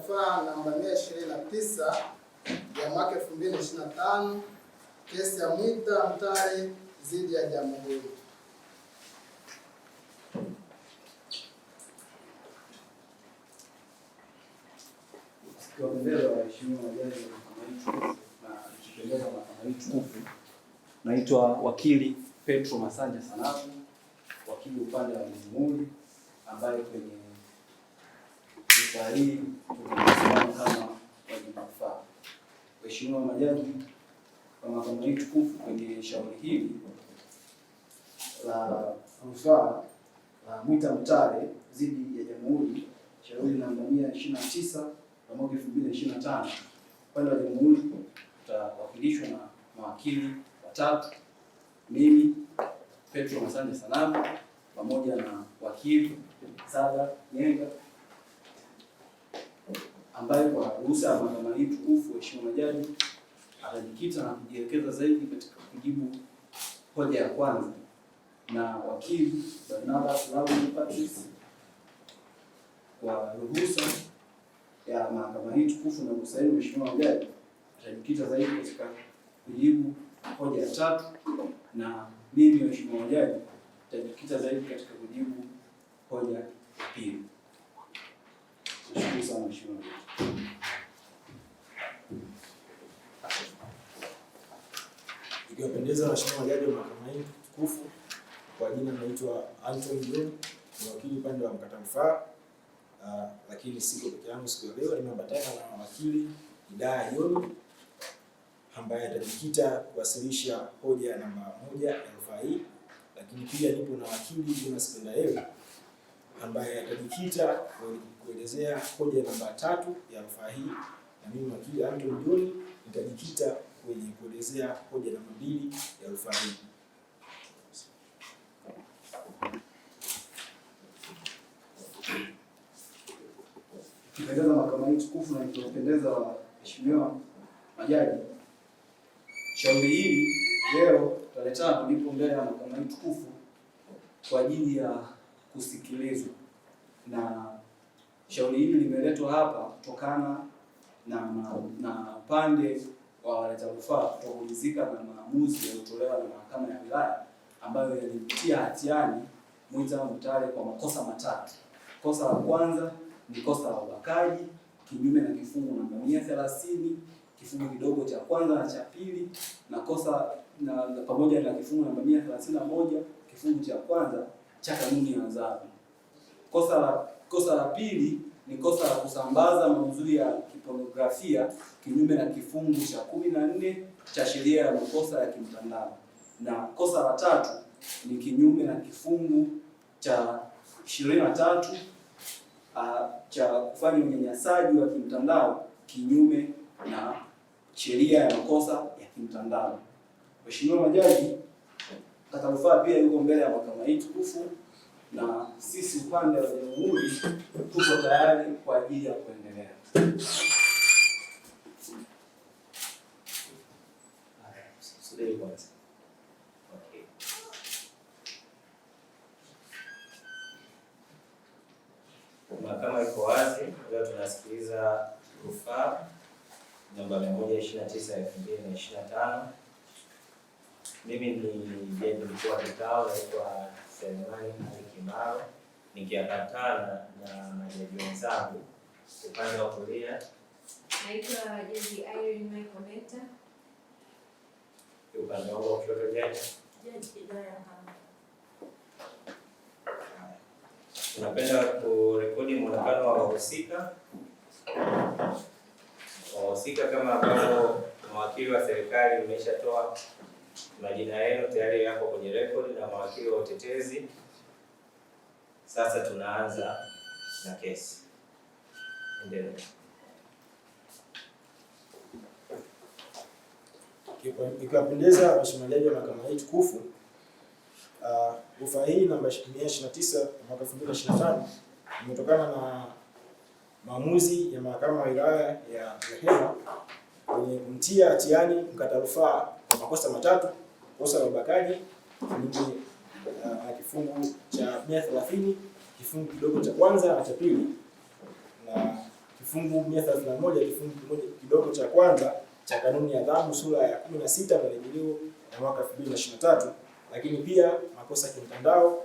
rufaa namba 129 ya mwaka 2025, kesi ya Mwita Mtare dhidi ya Jamhuri. Naitwa wakili Petro Masanja Sanabu, wakili upande wa Jamhuri, ambaye kwenye kisa hii tunasimama kama wajibu rufaa. Mheshimiwa majaji wa mahakama hii tukufu, kwenye shauri hili la rufaa la Mwita Mtare dhidi ya Jamhuri, shauri namba 129 la mwaka 2025, upande wa Jamhuri utawakilishwa na mawakili watatu: mimi Petro Masanja Sanabu pamoja na wakili Sada Nyenga, ambaye kwa ruhusa ya mahakama hii tukufu, Mheshimiwa majaji, atajikita na kujielekeza zaidi katika kujibu hoja ya kwanza, na wakili Barnabas Lawi Patrice kwa ruhusa ya mahakama hii tukufu na ruhusa hii, Mheshimiwa majaji, atajikita zaidi katika kujibu hoja ya tatu, na mimi Mheshimiwa majaji atajikita zaidi katika kujibu hoja ya pili. Nashukuru sana Mheshimiwa majaji. Ikiwapendeza Mheshimiwa majaji wa mahakama hii tukufu, kwa jina naitwa Anton John, ni wakili upande wa mkata rufaa, lakini siko peke yangu siku ya leo, nimeambatana na wakili Hidaya John ambaye atajikita kuwasilisha hoja namba 1 ya rufaa hii, lakini pia nipo na wakili Jonas Pendaeli ambaye atajikita kuelezea hoja namba 3 ya rufaa hii, na mimi wakili Anton John nitajikita kwenye kuelezea hoja namba 2 ya rufaa hii. Ikipendeza mahakama hii tukufu na ikipendeza Mheshimiwa majaji, shauri hili leo tarehe 5 lipo mbele ya mahakama hii tukufu kwa ajili ya kusikilizwa, na shauri hili limeletwa hapa kutokana na pande wa waleta rufaa kutoridhika na maamuzi yaliyotolewa na mahakama ya wilaya ambayo yalimtia hatiani Mwita Mtare kwa makosa matatu. Kosa la kwanza ni kosa la ubakaji kinyume na kifungu namba 130 kifungu kidogo cha kwanza na cha pili, na kosa pamoja na kifungu namba 131 kifungu cha kwanza cha kanuni ya adhabu. Kosa la pili ni kosa la kusambaza maudhui ya kipornografia kinyume na kifungu cha 14 cha sheria ya makosa ya kimtandao, na kosa la tatu ni kinyume na kifungu cha 23 cha kufanya unyanyasaji wa kimtandao kinyume na sheria ya makosa ya kimtandao. Mheshimiwa majaji, mkata rufaa pia yuko mbele ya mahakama hii tukufu, na sisi upande wa Jamhuri tuko tayari kwa ajili ya kuendelea. Mahakama iko wazi. Leo tunasikiliza rufaa namba 129/2025. Mimi ni jaji mkuu wa kikao, naitwa Selemani Ali Kimaro, nikiambatana na majaji wenzangu. Upande wa kulia naitwa Jaji Irene Michael Meta. Upande wangu wa kushoto Jaji Hidaya Hamad. Tunapenda kurekodi muonekano wa wahusika kama ambavyo mawakili wa serikali wameshatoa majina yenu, tayari yako kwenye rekodi, na mawakili wa utetezi. Sasa tunaanza na kesi. Endelea. Ikiwapendeza Mheshimiwa majaji wa mahakama hii tukufu, rufaa hii namba 129 mwaka 2025 imetokana na maamuzi ya mahakama ya wilaya ya Rehema kwenye kumtia hatiani mkata rufaa kwa makosa matatu: kosa la ubakaji kinyume na kifungu cha 130 kifungu kidogo cha kwanza na cha pili, na kifungu 131 kifungu kidogo cha kwanza cha kanuni ya adhabu sura ya 16 marejeo ya mwaka 2023, lakini pia makosa ya kimtandao,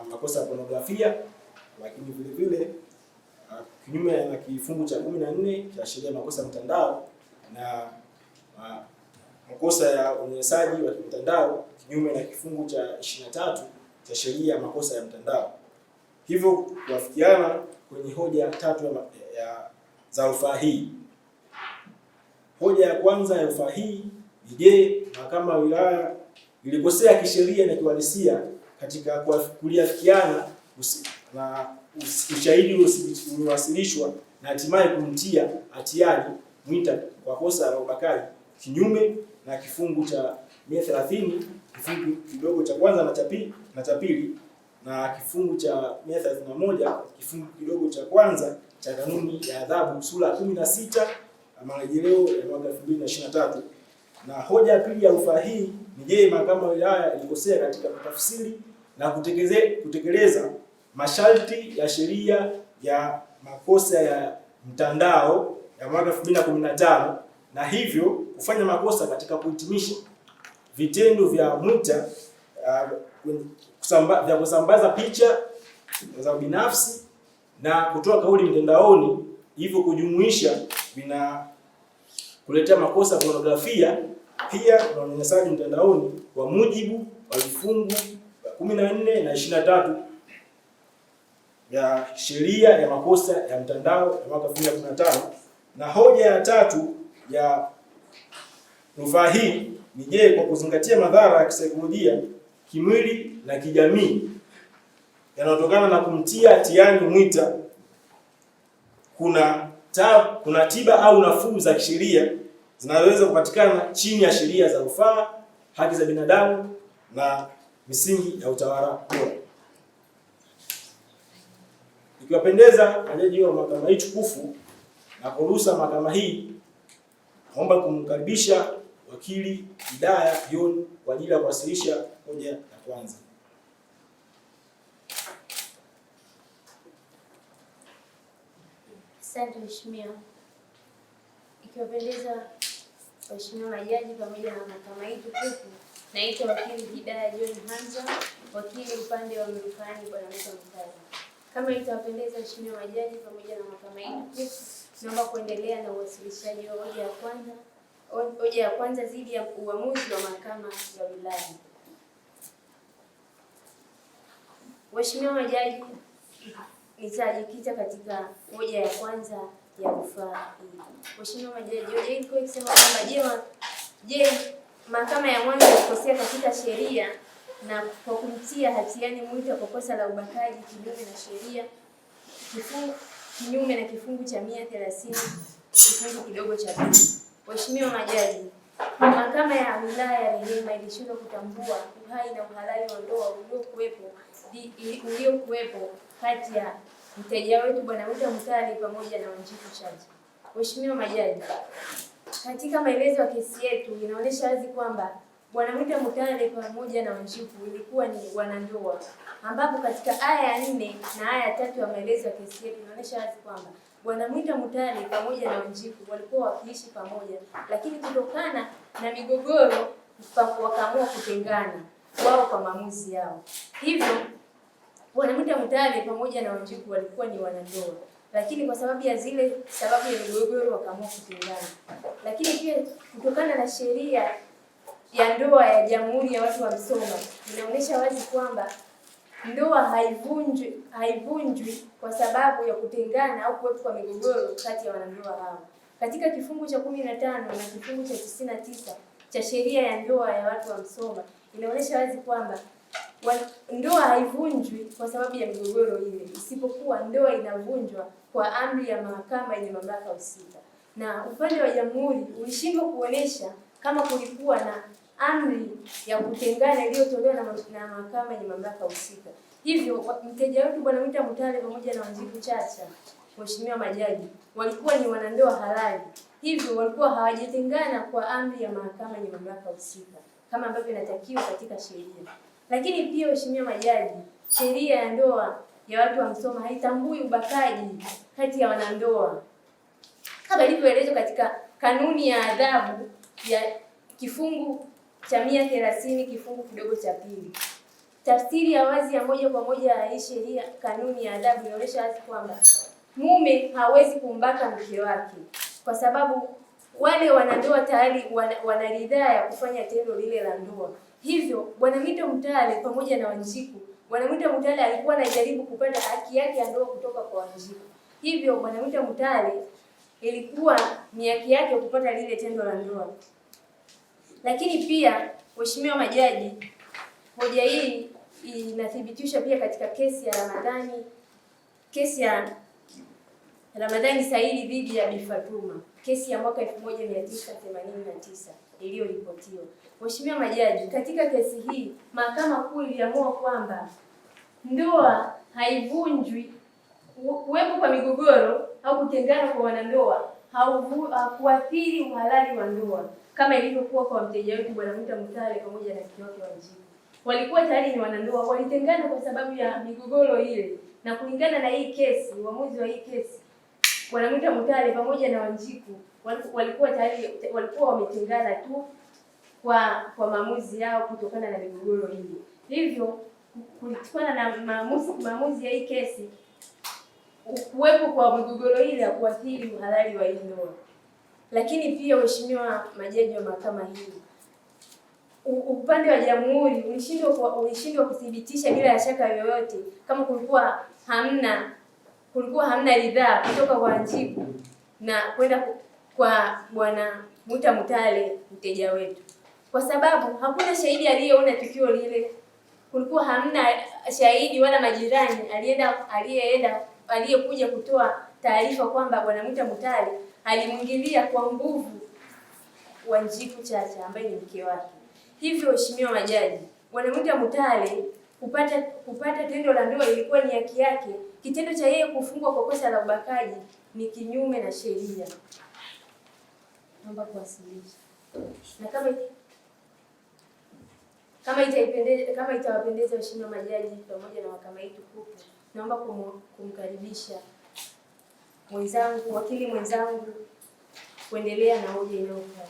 makosa ya pornografia, lakini vile vile kinyume na kifungu cha 14 cha sheria ya makosa ya mtandao na makosa ya unyanyasaji wa kimtandao kinyume na kifungu cha 23 cha sheria ya makosa ya mtandao. Hivyo kuafikiana kwenye hoja tatu za rufaa hii. Hoja ya kwanza ya rufaa hii ni je, mahakama ya wilaya ilikosea kisheria na kiuhalisia katika kuliafikiana na ushahidi uliowasilishwa na hatimaye kumtia hatiani Mwita kwa kosa la ubakaji kinyume na kifungu cha 130 kifungu kidogo cha kwanza na cha pili na kifungu cha 131 kifungu kidogo cha kwanza cha kanuni ya adhabu sura ya 16 marejeo ya mwaka 2023. Na hoja ya pili ya rufaa hii ni je, mahakama ya wilaya ilikosea katika kutafsiri na kutekeleza masharti ya sheria ya makosa ya mtandao ya mwaka 2015 na hivyo kufanya makosa katika kuhitimisha vitendo vya Mwita vya kusambaza picha za binafsi na kutoa kauli mtandaoni, hivyo kujumuisha kuletea makosa ya pornografia pia na unyanyasaji mtandaoni kwa mujibu wa vifungu 14 na 23 ya sheria ya makosa ya mtandao ya mwaka 2015. Na hoja ya tatu ya rufaa hii ni je, kwa kuzingatia madhara ya kisaikolojia, kimwili na kijamii yanayotokana na kumtia hatiani Mwita, kuna tiba au nafuu za kisheria zinazoweza kupatikana chini ya sheria za rufaa, haki za binadamu na misingi ya utawala bora. Ikiwapendeza majaji wa mahakama hii tukufu na kuruhusa mahakama hii, naomba kumkaribisha wakili Hidaya John kwa ajili ya kuwasilisha hoja ya kwanza. Asante mheshimiwa. Ikiwapendeza waheshimiwa majaji pamoja na mahakama hii tukufu, naitwa wakili Hidaya John Hamza, wakili upande wa mrufani bwana Mwita Mtale. Kama itawapendeza waheshimiwa majaji pamoja na mahakama hii tukufu, naomba kuendelea na uwasilishaji wa hoja ya kwanza dhidi ya uamuzi wa mahakama ya wilaya. Waheshimiwa majaji, nitajikita katika hoja ya kwanza ya rufaa hii. Waheshimiwa majaji, hoja hii ilikuwa ikisema kwamba je, mahakama ya mwanzo ilikosea katika sheria na kwa kumtia hatiani Mwita kwa kosa la ubakaji kinyume na sheria kinyume na kifungu cha 130 kifungu kidogo cha pili. Waheshimiwa majaji, mahakama ya wilaya ya Rehema ilishindwa kutambua uhai na uhalali wa ndoa uliokuwepo kati ya mteja wetu bwana Mwita Mtale pamoja na Wanjiku Chacha. Waheshimiwa majaji, katika maelezo ya kesi yetu inaonyesha wazi kwamba bwana Mwita Mtale pamoja na Wanjiku ilikuwa ni wanandoa, ambapo katika aya ya 4 na aya ya 3 ya maelezo ya kesi yetu inaonyesha wazi kwamba bwana Mwita Mtale pamoja na Wanjiku walikuwa wakiishi pamoja, lakini kutokana na migogoro wakaamua kutengana wao kwa maamuzi yao. Hivyo bwana Mwita Mtale pamoja na Wanjiku walikuwa ni wanandoa, lakini kwa sababu ya migogoro wakaamua kutengana. Lakini pia kutokana na sheria ya ndoa ya Jamhuri ya Watu wa Msoma inaonyesha wazi kwamba ndoa haivunjwi kwa sababu ya kutengana au kuwepo kwa migogoro kati ya wanandoa hao. Katika kifungu cha 15 na kifungu cha 99 cha sheria ya ndoa ya Watu wa Msoma inaonyesha wazi kwamba ndoa haivunjwi kwa sababu ya migogoro ile, isipokuwa ndoa inavunjwa kwa amri ya mahakama yenye mamlaka husika. Na upande wa jamhuri ulishindwa kuonesha kama kulikuwa na amri ya kutengana iliyotolewa na mahakama yenye mamlaka husika. Hivyo mteja wetu bwana Mwita Mtale pamoja na Wanjiku Chacha, waheshimiwa majaji, walikuwa ni wanandoa halali. Hivyo walikuwa hawajatengana kwa amri ya mahakama yenye mamlaka husika kama ambavyo inatakiwa katika sheria. Lakini pia waheshimiwa majaji, sheria ya ndoa ya watu wa Msoma haitambui ubakaji kati ya wanandoa kama ilivyoelezwa katika kanuni ya adhabu ya kifungu cha 130 kifungu kidogo cha pili. Tafsiri ya wazi ya moja kwa moja ya hii sheria, kanuni ya adhabu, inaonyesha wazi kwamba mume hawezi kumbaka mke wake kwa sababu wale wanandoa tayari wanaridhaa ya kufanya tendo lile la ndoa. Hivyo Bwana Mwita Mutale pamoja na Wanjiku, Bwana Mwita Mutale alikuwa anajaribu kupata haki yake ya ndoa kutoka kwa Wanjiku. Hivyo Bwana Mwita Mutale ilikuwa ni haki yake kupata lile tendo la ndoa. Lakini pia waheshimiwa majaji, hoja hii inathibitisha pia katika kesi ya Ramadhani Saidi dhidi ya Bi Fatuma, kesi ya mwaka 1989 iliyoripotiwa. Waheshimiwa majaji, katika kesi hii Mahakama Kuu iliamua kwamba ndoa haivunjwi, kuwepo kwa migogoro au kutengana kwa wanandoa hakuathiri uhalali wa ndoa kama ilivyokuwa kwa mteja wetu Bwana Mwita Mutale pamoja na mke wake Wanjiku. Walikuwa tayari ni wanandoa, walitengana kwa sababu ya migogoro ile, na kulingana na hii kesi, uamuzi wa hii kesi, Bwana Mwita Mutale pamoja na Wanjiku walikuwa wametengana tu kwa maamuzi yao kutokana na migogoro hii. Hivyo kutokana na maamuzi ya hii kesi, kuwepo kwa migogoro ile ya kuathiri uhalali wa hii ndoa. Lakini pia waheshimiwa majaji wa mahakama hii, upande wa jamhuri ulishindwa kuthibitisha bila ya shaka yoyote kama kulikuwa hamna ridhaa kutoka kwa Wanjiku na kwenda kwa Bwana Mwita Mutale mteja wetu, kwa sababu hakuna shahidi aliyeona tukio lile. Kulikuwa hamna shahidi wala majirani aliyekuja kutoa taarifa kwamba Bwana Mwita Mutale alimwingilia kwa nguvu Wanjiku Chacha ambaye ni mke wake. Hivyo waheshimiwa majaji, Bwana Mwita Mutale kupata tendo la ndoa ilikuwa ni haki yake. Kitendo cha yeye kufungwa kwa kosa la ubakaji ni kinyume na sheria. Naomba kuwasilisha. Na kama itawapendeza waheshimiwa majaji pamoja na mahakama hii tukufu, naomba kumkaribisha wakili mwenzangu kuendelea na hoja inayofuata.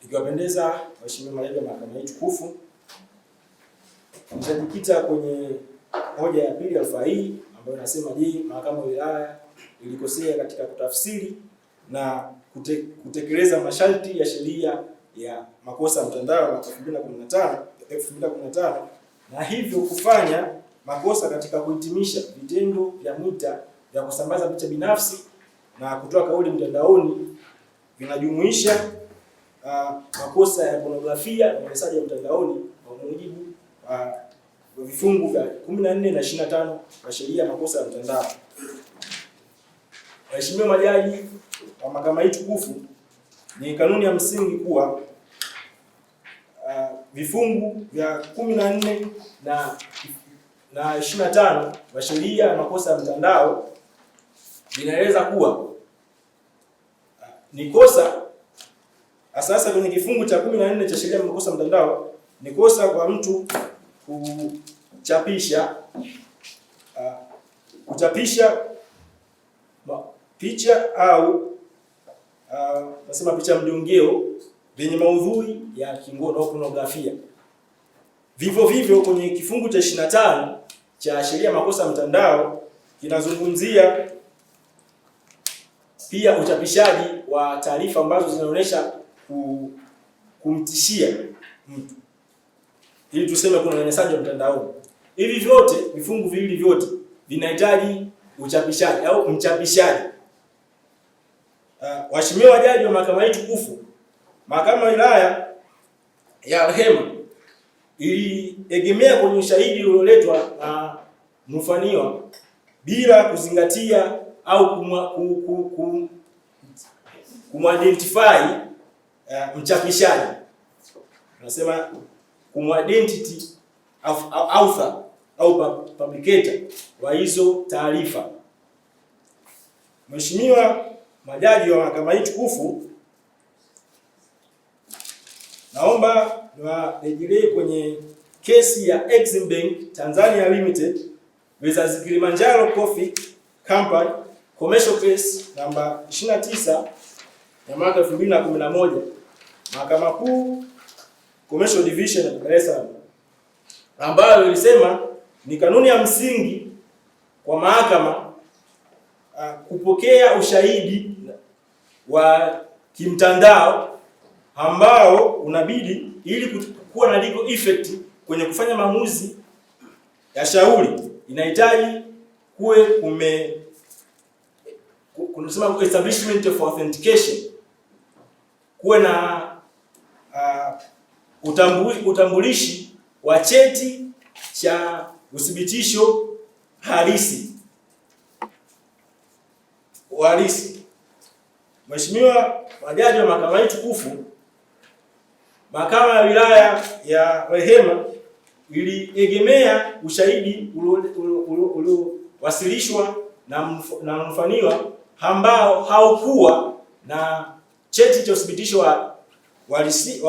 Ikiwapendeza waheshimiwa majaji wa mahakama hii tukufu, nitajikita kwenye hoja ya pili ya rufaa hii ambayo inasema, je, mahakama ya wilaya ilikosea katika kutafsiri na kutekeleza masharti ya sheria ya makosa ya mtandao ya 2015 na hivyo kufanya makosa katika kuhitimisha vitendo vya Mwita vya kusambaza picha binafsi na kutoa kauli mtandaoni vinajumuisha makosa ya pornografia na unyanyasaji wa mtandaoni kwa mujibu wa vifungu vya 14 na 25 wa sheria ya makosa ya mtandao. Waheshimiwa majaji wa mahakama hii tukufu, ni kanuni ya msingi kuwa vifungu vya 14 na 25 wa sheria ya makosa ya mtandao vinaeleza kuwa ni kosa sasa. Kwenye kifungu cha 14 cha sheria ya makosa ya mtandao, ni kosa kwa mtu kuchapisha picha au nasema picha mjongeo vyenye maudhui ya kingono au pornografia. Vivyo kwenye kifungu cha 25 cha sheria makosa ya mtandao kinazungumzia pia uchapishaji wa taarifa ambazo zinaonyesha kumtishia mtu, ili tuseme kuna unyanyasaji wa mtandaoni. Hivi vyote vifungu viwili vyote vinahitaji uchapishaji au mchapishaji. Waheshimiwa wajaji wa mahakama hii tukufu, mahakama ya wilaya ya Rehema iliegemea kwenye ushahidi ulioletwa na mfaniwa bila kuzingatia au kumidentify mchapishaji. Tunasema kumidentity author au publicator wa hizo taarifa. Mheshimiwa majaji wa mahakama hii tukufu, naomba niwarejelee kwenye kesi ya Exim Bank Tanzania Limited versus Kilimanjaro Coffee Company commercial case namba 29 ya mwaka 2011, Mahakama Kuu Commercial Division ya Dar es Salaam, ambayo ilisema ni kanuni ya msingi kwa mahakama kupokea ushahidi wa kimtandao ambao unabidi ili kuwa na legal effect kwenye kufanya maamuzi ya shauri, inahitaji kuwe kunasema establishment of authentication, kuwe na utambulishi wa cheti cha uthibitisho halisi. Mheshimiwa majaji wa mahakama hii tukufu, mahakama ya wilaya ya Rehema iliegemea ushahidi uliowasilishwa na mfaniwa ambao haukuwa na cheti cha uthibitisho wa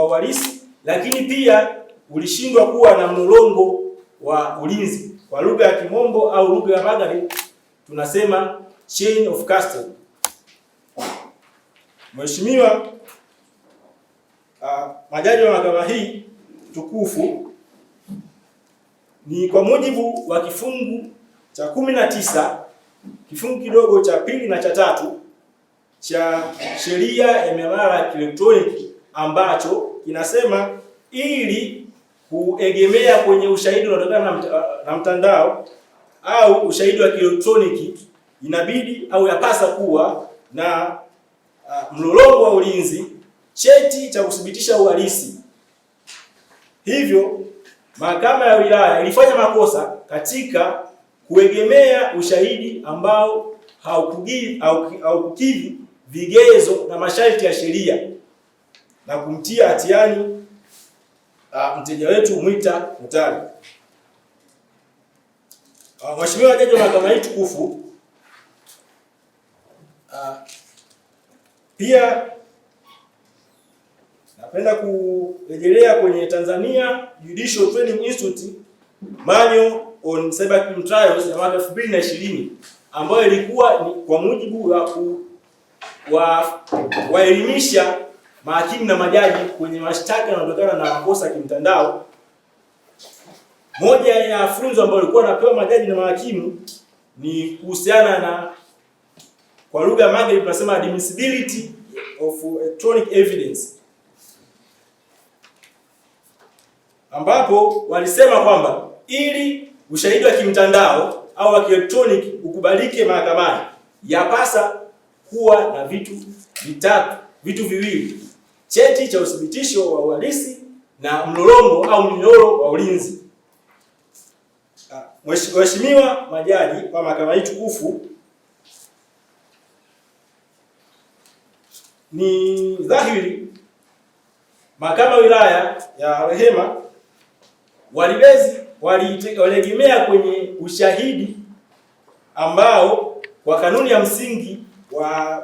uhalisi, lakini pia ulishindwa kuwa na mlolongo wa ulinzi. Kwa lugha ya Kimombo au lugha ya Magharibi tunasema chain of custody. Mheshimiwa majaji wa mahakama hii tukufu, ni kwa mujibu wa kifungu cha 19 kifungu kidogo cha pili na cha tatu cha sheria ya miamala ya kielektroniki ambacho kinasema ili kuegemea kwenye ushahidi unaotokana na mtandao au ushahidi wa kielektroniki inabidi au yapasa kuwa na mlolongo wa ulinzi, cheti cha kuthibitisha uhalisi. Hivyo mahakama ya wilaya ilifanya makosa katika kuegemea ushahidi ambao haukukidhi vigezo na masharti ya sheria na kumtia hatiani mteja wetu Mwita Mutale. Mheshimiwa jaji wa mahakama hii tukufu, pia napenda kurejelea kwenye Tanzania Judicial Training Institute Manual on Cybercrime Trials ya mwaka 2020 ambayo ilikuwa ni kwa mujibu wa waelimisha mahakimu na majaji kwenye mashtaka yanayotokana na makosa ya kimtandao. Moja ya funzo ambayo ilikuwa napewa majaji na mahakimu ni kuhusiana na, kwa lugha ya Magharibi tunasema admissibility of electronic evidence, ambapo walisema kwamba ili ushahidi wa kimtandao au wa kielektroniki ukubalike mahakamani yapasa kuwa na vitu viwili: cheti cha uthibitisho wa uhalisi na mlolongo au mnyororo wa ulinzi. Mheshimiwa majaji wa mahakama hii tukufu, ni dhahiri mahakama wilaya ya Rehema waliegemea kwenye ushahidi ambao kwa kanuni ya msingi wa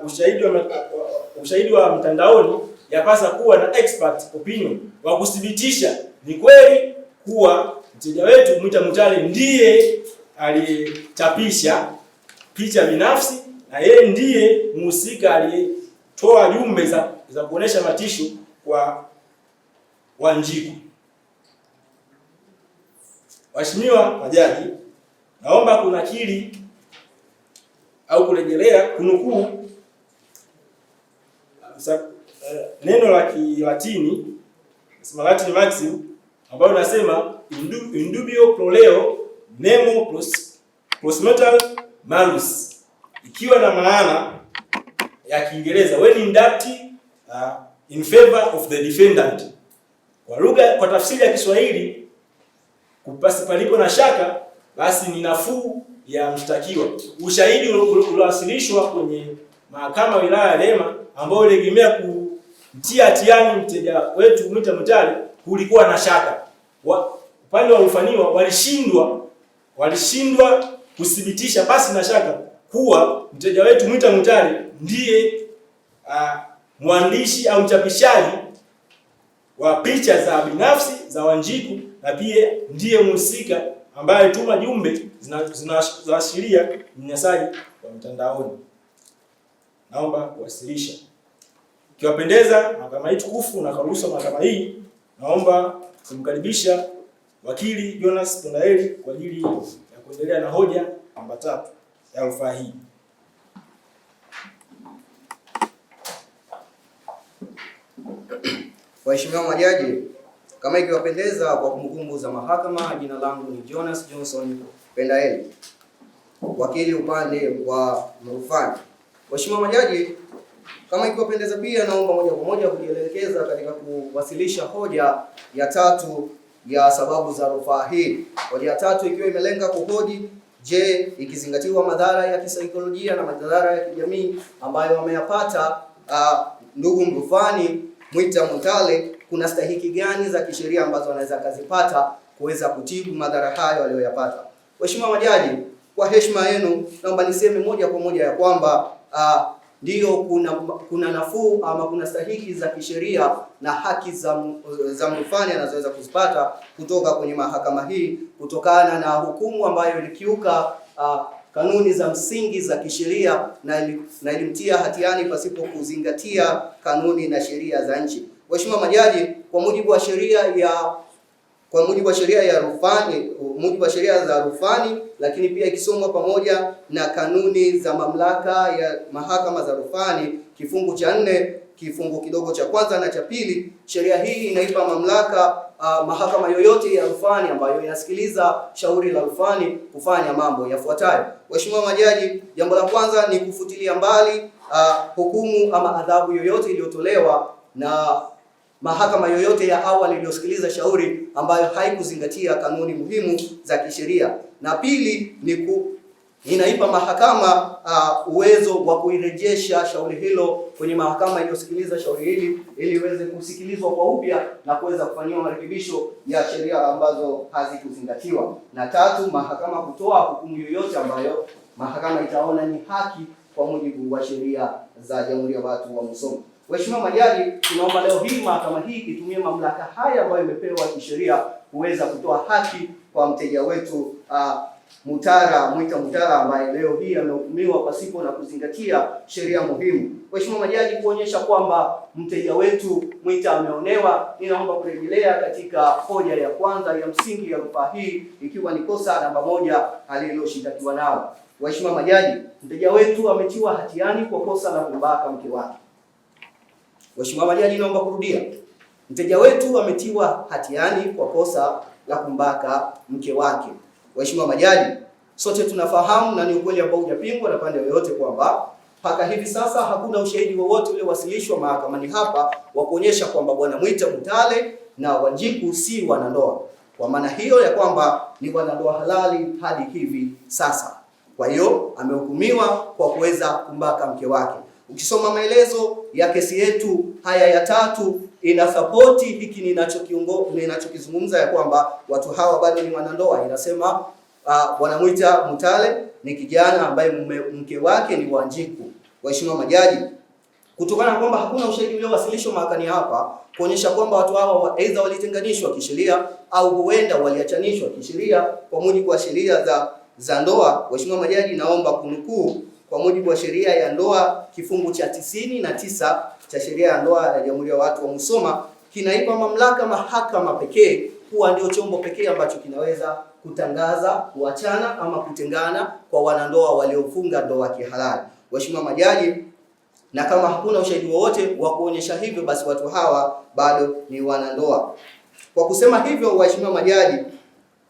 ushahidi wa mtandaoni yapasa kuwa na expert opinion wa kuthibitisha ni kweli kuwa mteja wetu Mwita Mutale ndiye aliyechapisha picha binafsi na yeye ndiye mhusika aliyetoa jumbe za kuonesha matisho kwa Wanjiku. Waheshimiwa majaji, naomba kunakili au kurejelea kunukuu neno la Kilatini Latin maxim ambayo nasema in dubio pro reo nemo prosecutor malus, ikiwa na maana ya Kiingereza when in doubt in favor of the defendant. Kwa tafsiri ya Kiswahili, palipo na shaka basi ni nafuu ya mshtakiwa. Ushahidi uliowasilishwa kwenye mahakama wilaya ya Rehema ambao ulegemea kumtia hatiani mteja wetu Mwita Mutale ulikuwa na shaka. Upande wa mfaniwa walishindwa kuthibitisha basi na shaka kuwa mteja wetu Mwita Mutale ndiye mwandishi au mchapishaji wa picha za binafsi za Wanjiku na pia ndiye mhusika ambaye tuma jumbe zinazoashiria unyanyasaji wa mtandaoni. Naomba kuwasilisha. Ikiwapendeza mahakama hii tukufu na karuhusa mahakama hii, naomba kumkaribisha wakili Jonas Pondaeli kwa ajili ya kuendelea na hoja namba 3 ya rufaa hii. Waheshimiwa majaji, kama ikiwapendeza, kwa kumbukumbu za mahakama, jina langu ni Jonas Johnson Pondaeli, wakili upande wa rufani. Waheshimiwa majaji, kama ikiwapendeza pia, naomba moja kwa moja kujielekeza katika kuwasilisha hoja ya 3 ya sababu za rufaa hii. Hoja ya 3 ikiwa imelenga kuhoji, je, ikizingatiwa madhara ya kisaikolojia na madhara ya kijamii ambayo wameyapata ndugu mrufani Mwita Mutale, kuna stahiki gani za kisheria ambazo anaweza kuzipata kuweza kutibu madhara hayo aliyoyapata. Waheshimiwa majaji, kwa heshima yenu naomba niseme moja kwa moja ya kwamba ndio kuna nafuu ama kuna stahiki za kisheria na haki za mrufani anazoweza kuzipata kutoka kwenye mahakama hii kutokana na hukumu ambayo ilikiuka kanuni za msingi za kisheria na ilimtia hatiani pasipo kuzingatia kanuni na sheria za nchi. Waheshimiwa majaji, kwa mujibu wa sheria za rufani, lakini pia ikisomwa pamoja na kanuni za mamlaka ya mahakama za rufani, kifungu cha 4 kifungu kidogo cha kwanza na cha pili, sheria hii inaipa mamlaka mahakama yoyote ya rufani ambayo inasikiliza shauri la rufani kufanya mambo yafuatayo. Waheshimiwa majaji, jambo la kwanza ni kufutilia mbali hukumu ama adhabu yoyote iliyotolewa na mahakama yoyote ya awali iliyosikiliza shauri ambayo haikuzingatia kanuni muhimu za kisheria. Na pili ni inaipa mahakama uwezo wa kuirejesha shauri hilo kwenye mahakama iliyosikiliza shauri hili ili iweze kusikilizwa kwa upya na kuweza kufanyiwa marekebisho ya sheria ambazo hazikuzingatiwa. Na tatu, mahakama kutoa hukumu yoyote ambayo mahakama itaona ni haki kwa mujibu wa sheria za Jamhuri ya Watu wa Musoma. Waheshimiwa majaji, tunaomba leo hii mahakama hii itumie mamlaka haya ambayo imepewa kisheria kuweza kutoa haki kwa mteja wetu Mwita Mutale ambaye leo hii amehukumiwa pasipo na kuzingatia sheria muhimu. Waheshimiwa majaji, kuonyesha kwamba mteja wetu Mwita ameonewa, ninaomba kurejelea katika hoja ya kwanza ya msingi ya rufaa hii, ikiwa ni kosa namba 1 aliloshitakiwa nao. Waheshimiwa majaji, mteja wetu ametiwa hatiani kwa kosa la kumbaka mke wake. Waheshimiwa majaji, naomba kurudia. Mteja wetu ametiwa hatiani kwa kosa la kumbaka mke wake. Waheshimiwa majaji, sote tunafahamu na ni ukweli ambao hujapingwa na pande yoyote kwamba mpaka hivi sasa hakuna ushahidi wowote uliowasilishwa mahakamani hapa wa kuonyesha kwamba Bwana Mwita Mutale na Wanjiku si wanandoa. Kwa maana hiyo ya kwamba ni wanandoa halali hadi hivi sasa. Kwa hiyo amehukumiwa kwa kuweza kumbaka mke wake. Ukisoma maelezo ya kesi yetu haya ya 3 ina sapoti hiki ninachokizungumza ya kwamba watu hawa bado ni wanandoa. Inasema Bwana Mwita Mutale ni kijana ambaye mke wake ni Wanjiku. Waheshimiwa majaji, kutokana na kwamba hakuna ushahidi uliowasilishwa mahakamani hapa kuonyesha kwamba watu hawa aidha walitenganishwa kisheria au huenda waliachanishwa kisheria kwa mujibu wa sheria za ndoa, waheshimiwa majaji, naomba kunukuu kwa mujibu wa sheria ya ndoa kifungu cha 99 cha sheria ya ndoa ya Jamhuri ya Watu wa Musoma kinaipa mamlaka mahakama pekee kuwa ndio chombo pekee ambacho kinaweza kutangaza kuachana ama kutengana kwa wanandoa waliofunga ndoa kihalali. Waheshimiwa majaji, na kama hakuna ushahidi wowote wa kuonyesha hivyo, basi watu hawa bado ni wanandoa. Kwa kusema hivyo, waheshimiwa majaji,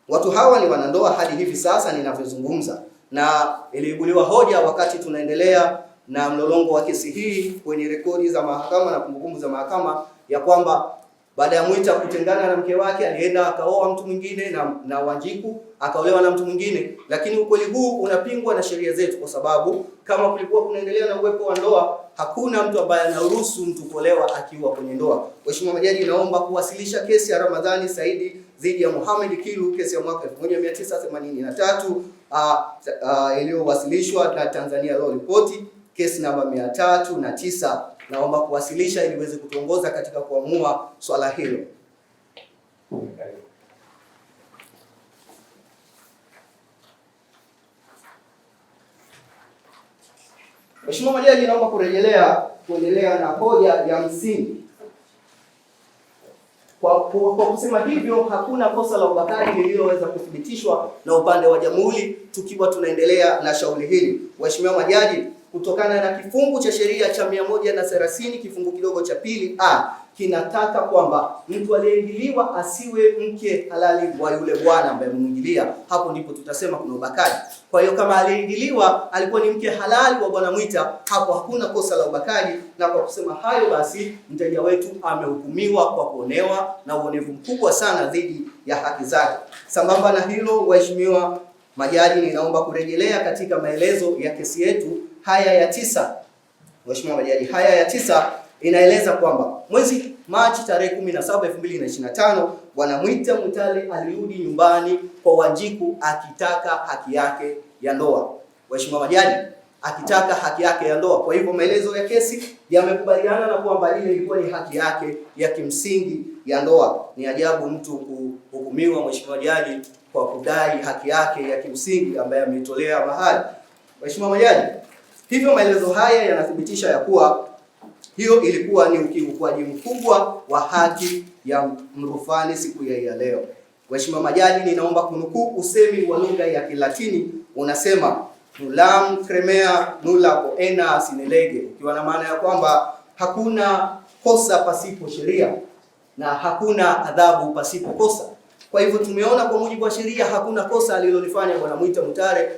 watu hawa ni wanandoa hadi hivi sasa ninavyozungumza, na iliibuliwa hoja wakati tunaendelea na mlolongo wa kesi hii kwenye rekodi za mahakama na kumbukumbu za mahakama ya kwamba baada ya Mwita kutengana na mke wake alienda akaoa mtu mwingine na Wanjiku akaolewa na mtu mwingine, lakini ukweli huu unapingwa na sheria zetu kwa sababu kama kulikuwa kunaendelea na uwepo wa ndoa, hakuna mtu ambaye anaruhusu mtu kuolewa akiwa kwenye ndoa. Mheshimiwa majaji, naomba kuwasilisha kesi ya Ramadhani Saidi dhidi ya Mohamed Kilu, kesi ya mwaka 1983 iliyowasilishwa na Tanzania Law Report, kesi namba 309 naomba kuwasilisha ili uweze kutuongoza katika kuamua swala hilo. Mheshimiwa Majaji, naomba kuendelea na hoja ya msingi. Kwa kusema hivyo, hakuna kosa la ubakaji lililoweza kuthibitishwa na upande wa jamhuri tukiwa tunaendelea na shauri hili. Mheshimiwa Majaji, kutokana na kifungu cha sheria cha 130 kifungu kidogo cha 2A kinataka kwamba mtu aliyeingiliwa asiwe mke halali wa yule bwana ambaye amemwingilia. Hapo ndipo tutasema kuna ubakaji. Kwa hiyo kama aliyeingiliwa alikuwa ni mke halali wa Bwana Mwita, hapo hakuna kosa la ubakaji. Na kwa kusema hayo basi, mteja wetu amehukumiwa kwa kuonewa na uonevu mkubwa sana dhidi ya haki zake. Sambamba na hilo, waheshimiwa majaji, ninaomba kurejelea katika maelezo ya kesi yetu haya ya 9. Mheshimiwa Majaji, haya ya 9 inaeleza kwamba mwezi Machi tarehe 17, 2025 Bwana Mwita Mutale alirudi nyumbani kwa Wanjiku akitaka haki yake ya ndoa. Mheshimiwa Majaji, akitaka haki yake ya ndoa. Kwa hivyo maelezo ya kesi yamekubaliana na kwamba ile ilikuwa ni haki yake ya kimsingi ya ndoa. Ni ajabu mtu kuhukumiwa, Mheshimiwa Majaji, kwa kudai haki yake ya kimsingi ambaye ameitolea mahali. Mheshimiwa Majaji, hivyo maelezo haya yanathibitisha ya kuwa hiyo ilikuwa ni ukiukwaji mkubwa wa haki ya mrufani siku ya leo. Mheshimiwa Majaji, ninaomba kunukuu usemi wa lugha ya Kilatini unasema nullam cremea nulla poena sine lege, ukiwa na maana ya kwamba hakuna kosa pasipo sheria na hakuna adhabu pasipo kosa. Kwa hivyo tumeona kwa mujibu wa sheria hakuna kosa alilolifanya Bwana Mwita Mutale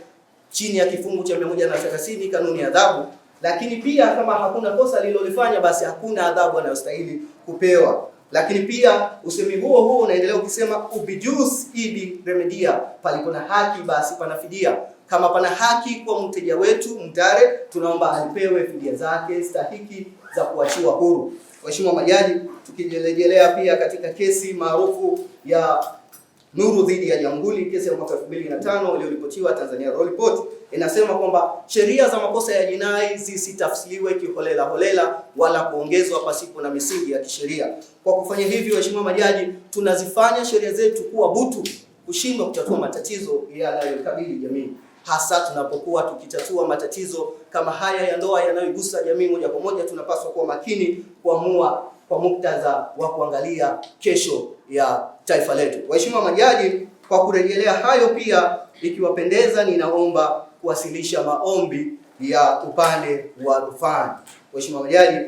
chini ya kifungu cha 130 kanuni ya adhabu, lakini pia kama hakuna kosa alilolifanya basi hakuna adhabu anayostahili kupewa. Lakini pia usemi huo unaendelea ukisema ubijus ibi remedia, palipo na haki basi pana fidia. Kama pana haki kwa mteja wetu Mutale, tunaomba alipewe fidia zake stahiki za kuachiwa huru. Mheshimiwa Majaji, tukirejelea pia katika kesi maarufu ya Nuru dhidi ya Jamhuri, kesi ya mwaka 2005 iliyoripotiwa Tanzania Law Report, inasema kwamba sheria za makosa ya jinai zisitafsiriwe kiholela holela wala kuongezwa pasipo na misingi ya kisheria. Kwa kufanya hivyo, Mheshimiwa Majaji, tunazifanya sheria zetu kuwa butu, kushindwa kutatua matatizo yanayokabili jamii, hasa tunapokuwa tukitatua matatizo kama haya ya ndoa yanayogusa jamii moja kwa moja. Tunapaswa kuwa makini kuamua kwa muktadha wa kuangalia kesho ya taifa letu. Waheshimiwa Majaji, kwa kurejelea hayo pia, ikiwapendeza, ninaomba kuwasilisha maombi ya upande wa rufani. Waheshimiwa Majaji,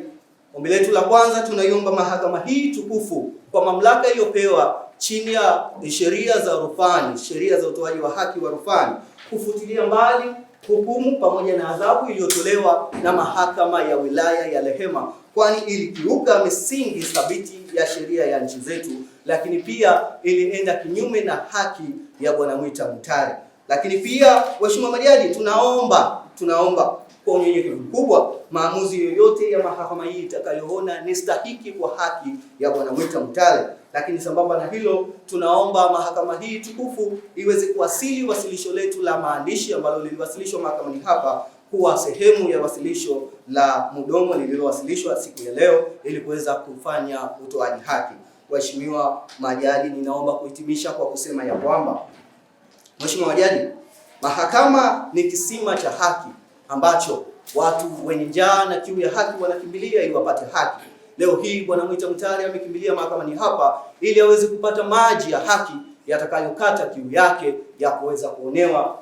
ombi letu la kwanza, tunaiomba mahakama hii tukufu kwa mamlaka iliyopewa chini ya sheria za rufani, sheria za utoaji wa haki wa rufani, kufutilia mbali hukumu pamoja na adhabu iliyotolewa na mahakama ya wilaya ya Rehema, kwani ilikiuka misingi thabiti ya sheria ya nchi zetu, lakini pia ilienda kinyume na haki ya Bwana Mwita Mutale. Lakini pia Mheshimiwa Majaji, tunaomba kwa unyenyekevu mkubwa maamuzi yoyote ya mahakama hii itakayoona ni stahiki kwa haki ya Bwana Mwita Mutale. Lakini sambamba na hilo, tunaomba mahakama hii tukufu iweze kuwasili wasilisho letu la maandishi ambalo liliwasilishwa mahakamani hapa kuwa sehemu ya wasilisho la mdomo lililowasilishwa siku ya leo ili kuweza kufanya utoaji haki. Waheshimiwa Majaji, ninaomba kuhitimisha kwa kusema ya kwamba, Mheshimiwa Majaji, mahakama ni kisima cha haki ambacho watu wenye njaa na kiu ya haki wanakimbilia ili wapate haki. Leo hii Bwana Mwita Mutale amekimbilia mahakamani hapa ili aweze kupata maji ya haki yatakayokata kiu yake ya kuweza kuonewa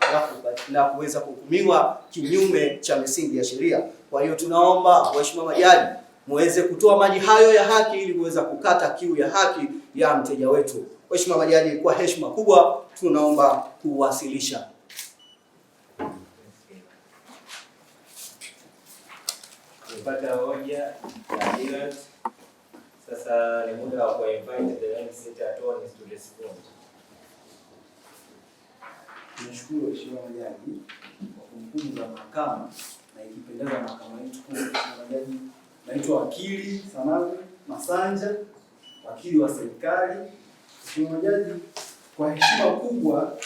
na kuweza kuhukumiwa kinyume cha misingi ya sheria. Kwa hiyo tunaomba Waheshimiwa Majaji muweze kutoa maji hayo ya haki ili kuweza kukata kiu ya haki ya mteja wetu. Waheshimiwa Majaji, kwa heshima kubwa tunaomba kuwasilisha. Tumepata hoja ya Dylan. Sasa ni muda wa kuinvite the next attorneys to respond. Tunashukuru Mheshimiwa Majaji kwa kumbukumbu za mahakama, na ikipendeza mahakama yetu kwa Majaji, naitwa wakili Samavi Masanja, wakili wa serikali. Mheshimiwa Majaji, kwa heshima kubwa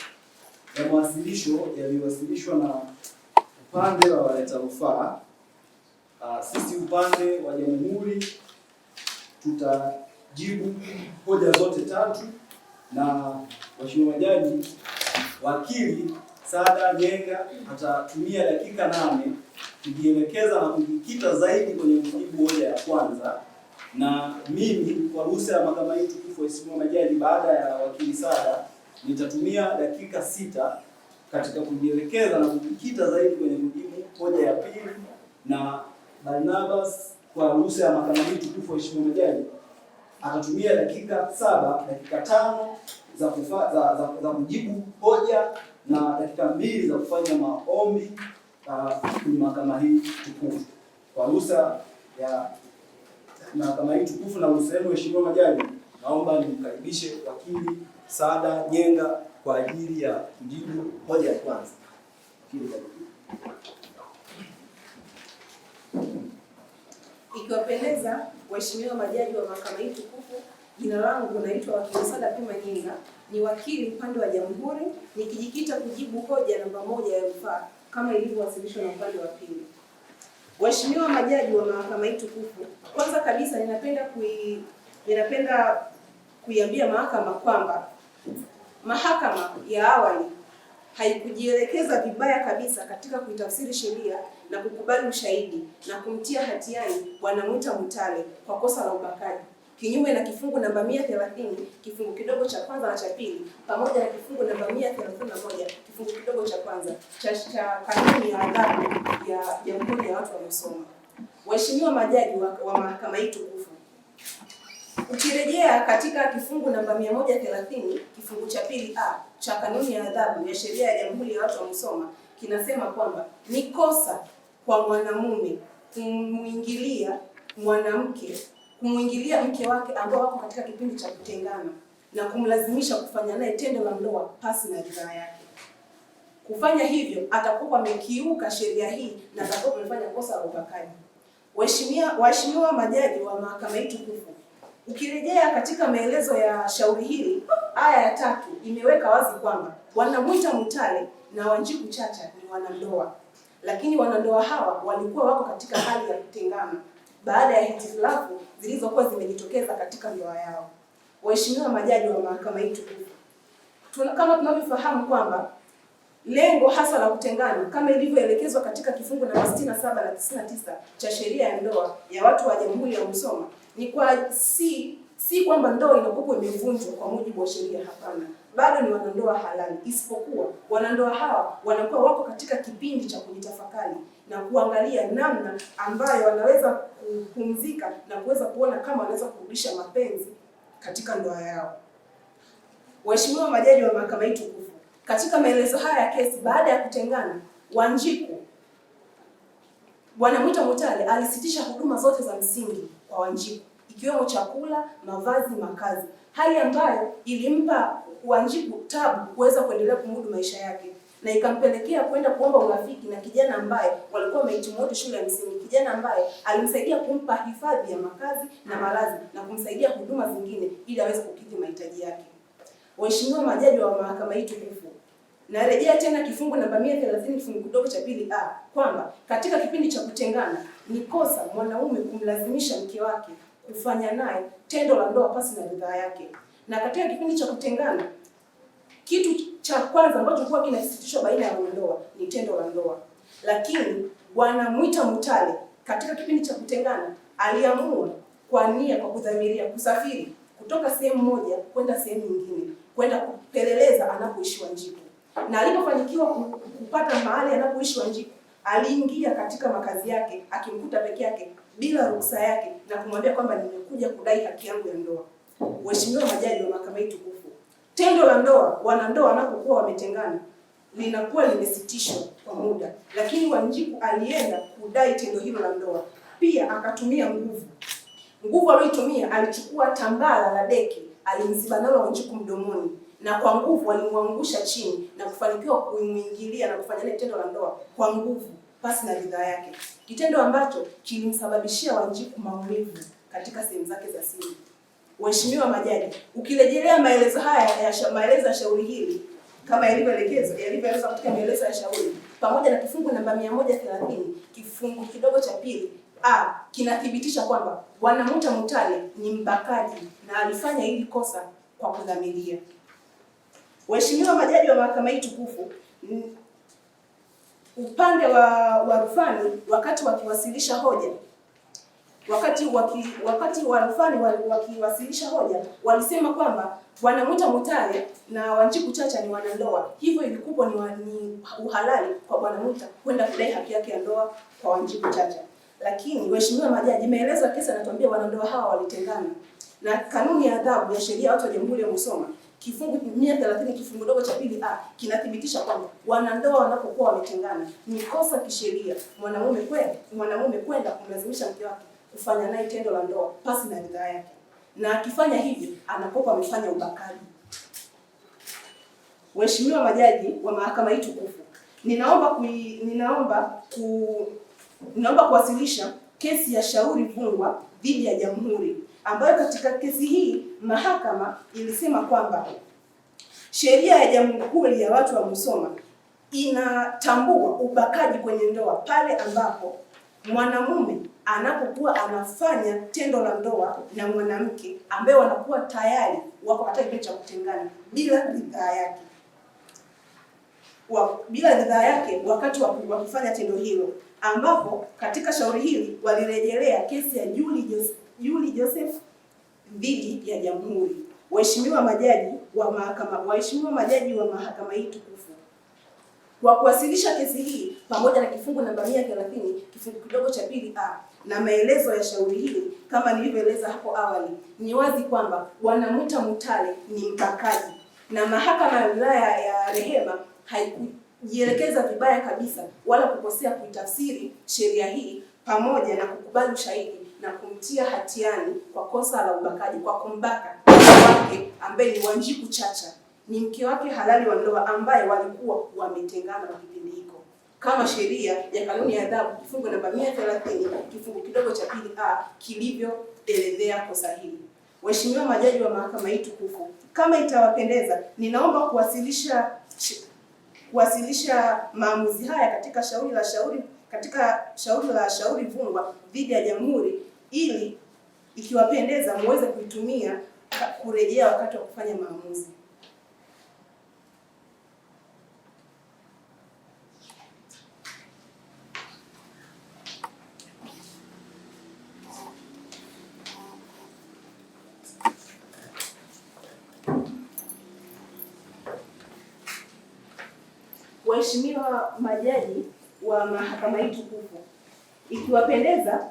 ya mawasilisho yaliyowasilishwa na upande wa waleta rufaa, Sisi upande wa jamhuri tutajibu hoja zote tatu, na Mheshimiwa Jaji wakili Saada Nyenga atatumia dakika 8 kujielekeza na kujikita zaidi kwenye kujibu hoja ya kwanza, na mimi kwa ruhusa ya mahakama hii tukufu, Mheshimiwa Majaji, baada ya wakili Saada nitatumia dakika 6 katika kujielekeza na kujikita zaidi kwenye kujibu hoja ya pili, na Barnabas kwa ruhusa ya mahakama hii tukufu, Mheshimiwa Majaji, atatumia dakika 7, dakika 5 za kujibu hoja na dakika 2 za kufanya maombi kwenye mahakama hii tukufu. Kwa ruhusa ya mahakama hii tukufu na ruhusa yenu, Mheshimiwa Majaji, naomba nimkaribishe wakili Saada Nyenga kwa ajili ya kujibu hoja ya kwanza. Ikiwapendeza waheshimiwa majaji wa mahakama hii tukufu, jina langu naitwa wakili Saada Pima Nyenga, ni wakili upande wa jamhuri, nikijikita kujibu hoja namba 1 ya rufaa kama ilivyowasilishwa na upande wa pili. Waheshimiwa majaji wa mahakama hii tukufu, kwanza kabisa ninapenda kuiambia mahakama kwamba mahakama ya awali haikujielekeza vibaya kabisa katika kuitafsiri sheria na kukubali ushahidi na kumtia hatiani Bwana Mwita Mutale kwa kosa la ubakaji, kinyume na kifungu namba 130 kifungu kidogo cha kwanza na cha pili, pamoja na kifungu namba 131 kifungu kidogo cha kwanza cha kanuni ya adhabu ya Jamhuri ya Watu wa Musoma. Waheshimiwa majaji wa mahakama hii tukufu, ukirejea katika kifungu namba 130 kifungu cha pili a cha kanuni ya adhabu ya sheria ya Jamhuri ya Watu wa Musoma, kinasema kwamba ni kosa kwa mwanamume kumwingilia mke wake ambao wako katika kipindi cha kutengana na kumlazimisha kufanya naye tendo la ndoa pasi na ridhaa yake. Kufanya hivyo atakuwa amekiuka sheria hii na atakuwa amefanya kosa la ubakaji. Waheshimiwa majaji wa mahakama hii tukufu, ukirejea katika maelezo ya shauri hili, aya ya 3 imeweka wazi kwamba Bwana Mwita Mutale na Wanjiku Chacha ni wanandoa, lakini wanandoa hawa walikuwa wako katika hali ya kutengana baada ya hitilafu zilizokuwa zimejitokeza katika ndoa yao. Waheshimiwa majaji wa mahakama hii tukufu, kama tunavyofahamu kwamba lengo hasa la kutengana kama ilivyoelekezwa katika kifungu namba 67 na 99 cha sheria ya ndoa ya watu wa Jamhuri ya Musoma ni kwa si kwamba ndoa inapokuwa imevunjwa kwa mujibu wa sheria, hapana, bado ni wanandoa halali, isipokuwa wanandoa hawa wanakuwa wako katika kipindi cha kujitafakari na kuangalia namna ambayo wanaweza kupumzika na kuweza kuona kama wanaweza kurudisha mapenzi katika ndoa yao. Waheshimiwa majaji wa mahakama hii tukufu, katika maelezo haya ya kesi, baada ya kutengana, Wanjiku Bwana Mwita Mutale alisitisha huduma zote za msingi kwa Wanjiku, ikiwemo chakula, mavazi, makazi, hali ambayo ilimpa Wanjiku tabu kuweza kuendelea kumudu maisha yake na ikampelekea kwenda kuomba urafiki na kijana ambaye walikuwa wamehitimu wote shule ya msingi, kijana ambaye alimsaidia kumpa hifadhi ya makazi na malazi na kumsaidia huduma zingine ili aweze kukidhi mahitaji yake. Waheshimiwa majaji wa mahakama hii tukufu, narejea tena kifungu namba 130 kifungu kidogo cha pili a kwamba katika kipindi cha kutengana ni kosa mwanaume kumlazimisha mke wake kufanya naye tendo la ndoa pasi na ridhaa yake. Na katika kipindi cha kutengana, kitu cha kwanza ambacho kwa kinasisitishwa baina ya wanandoa ni tendo la ndoa. Lakini Bwana Mwita Mutale katika kipindi cha kutengana aliamua kwa nia, kwa kudhamiria kusafiri kutoka sehemu moja kwenda sehemu nyingine, kwenda kupeleleza anapoishi Wanjiku. Na alipofanikiwa kupata mahali anapoishi Wanjiku, aliingia katika makazi yake akimkuta peke yake bila ruhusa yake na kumwambia kwamba nimekuja kudai haki yangu ya ndoa. Waheshimiwa majaji wa mahakama hii tukufu, tendo la ndoa wanandoa wanapokuwa wametengana linakuwa limesitishwa kwa muda, lakini Wanjiku alienda kudai tendo hilo la ndoa. Pia akatumia nguvu aliyotumia, alichukua tambara la deki, alimziba nalo Wanjiku mdomoni na kwa nguvu alimwangusha chini na kufanikiwa kumwingilia na kufanya naye tendo la ndoa kwa nguvu pasi na ridhaa yake, kitendo ambacho kilimsababishia Wanjiku maumivu katika sehemu zake za siri. Waheshimiwa majaji, ukirejelea maelezo ya shauri hili kama yalivyoelezwa katika maelezo ya shauri pamoja na kifungu namba 130 kifungu kidogo cha pili kinathibitisha kwamba Bwana Mwita Mutale ni mbakaji na alifanya hili kosa kwa kudhamiria. Waheshimiwa majaji wa mahakama hii tukufu, upande wa rufani wakati wakiwasilisha hoja, wakati wa rufani wakiwasilisha hoja walisema kwamba Bwana Mwita Mutale na Wanjiku Chacha ni wanandoa, hivyo ilikuwa ni uhalali kwa Bwana Mwita kwenda kudai haki yake ya ndoa kwa Wanjiku Chacha. Lakini waheshimiwa majaji, maelezo ya kesi yanatuambia wanandoa hawa walitengana, na kanuni ya adhabu ya sheria ya watu wa Jamhuri ya Musoma kifungu 130 kifungu dogo cha 2A kinathibitisha kwamba wanandoa wanapokuwa wametengana ni kosa kisheria mwanamume kwenda kumlazimisha mke wake kufanya naye tendo la ndoa pasi na ridhaa yake, na akifanya hivyo anakuwa amefanya ubakaji. Waheshimiwa majaji wa mahakama hii tukufu, ninaomba kuwasilisha kesi ya shauri fungwa dhidi ya Jamhuri, ambayo katika kesi hii mahakama ilisema kwamba sheria ya Jamhuri ya watu wa Musoma inatambua ubakaji kwenye ndoa pale ambapo mwanamume anapokuwa anafanya tendo la ndoa na mwanamke ambaye wanakuwa tayari wako katika kipindi cha kutengana bila ridhaa yake wakati wa kufanya tendo hilo, ambapo katika shauri hili walirejelea kesi ya Julie Joseph dhidi ya Jamhuri. Waheshimiwa majaji wa mahakama hii tukufu, kwa kuwasilisha kesi hii pamoja na kifungu namba 130 kifungu kidogo cha 2A na maelezo ya shauri hili kama nilivyoeleza hapo awali, ni wazi kwamba Bwana Mwita Mutale ni mbakaji, na mahakama ya wilaya ya Rehema haikujielekeza vibaya kabisa wala kukosea kuitafsiri sheria hii, pamoja na kukubali ushahidi na kumtia hatiani kwa kosa la ubakaji kwa kumbaka wake ambaye ni Wanjiku Chacha, ni mke wake halali wa ndoa ambaye walikuwa wametengana kwa kipindi hiko, kama sheria ya kanuni ya adhabu kifungu namba 130 kifungu kidogo cha 2A kilivyoelezea kosa hili. Waheshimiwa majaji wa mahakama hii tukufu, kama itawapendeza, ninaomba kuwasilisha maamuzi haya katika shauri la shauri fungwa dhidi ya Jamhuri, ili ikiwapendeza muweze kuitumia kurejea wakati wa kufanya maamuzi. Waheshimiwa majaji wa mahakama hii tukufu, ikiwapendeza,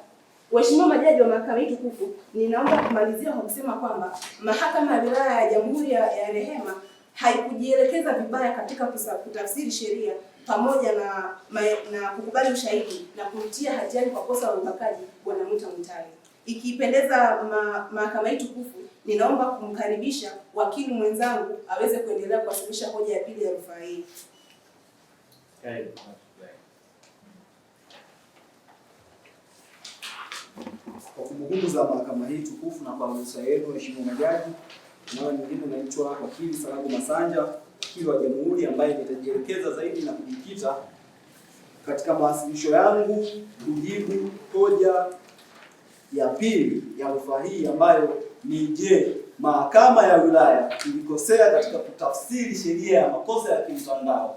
waheshimiwa majaji wa mahakama hii tukufu, ninaomba kumalizia kwa kusema kwamba mahakama ya wilaya ya Jamhuri ya Rehema haikujielekeza vibaya katika kutafsiri sheria pamoja na kukubali ushahidi na kumtia hatiani kwa kosa la ubakaji Bwana Mwita Mutale. Ikipendeza mahakama hii tukufu, ninaomba kumkaribisha wakili mwenzangu aweze kuendelea kuwasilisha hoja ya pili ya rufaa hii. Kwa kumbukumbu za mahakama hii tukufu na kwa ruhusa yenu waheshimiwa majaji, mara nyingine naitwa wakili Salamu Masanja, wakili wa Jamhuri, ambaye nitajielekeza zaidi na kujikita katika mawasilisho yangu kujibu hoja ya pili ya rufaa hii, ambayo ni je, mahakama ya wilaya ilikosea katika kutafsiri sheria ya makosa ya kimtandao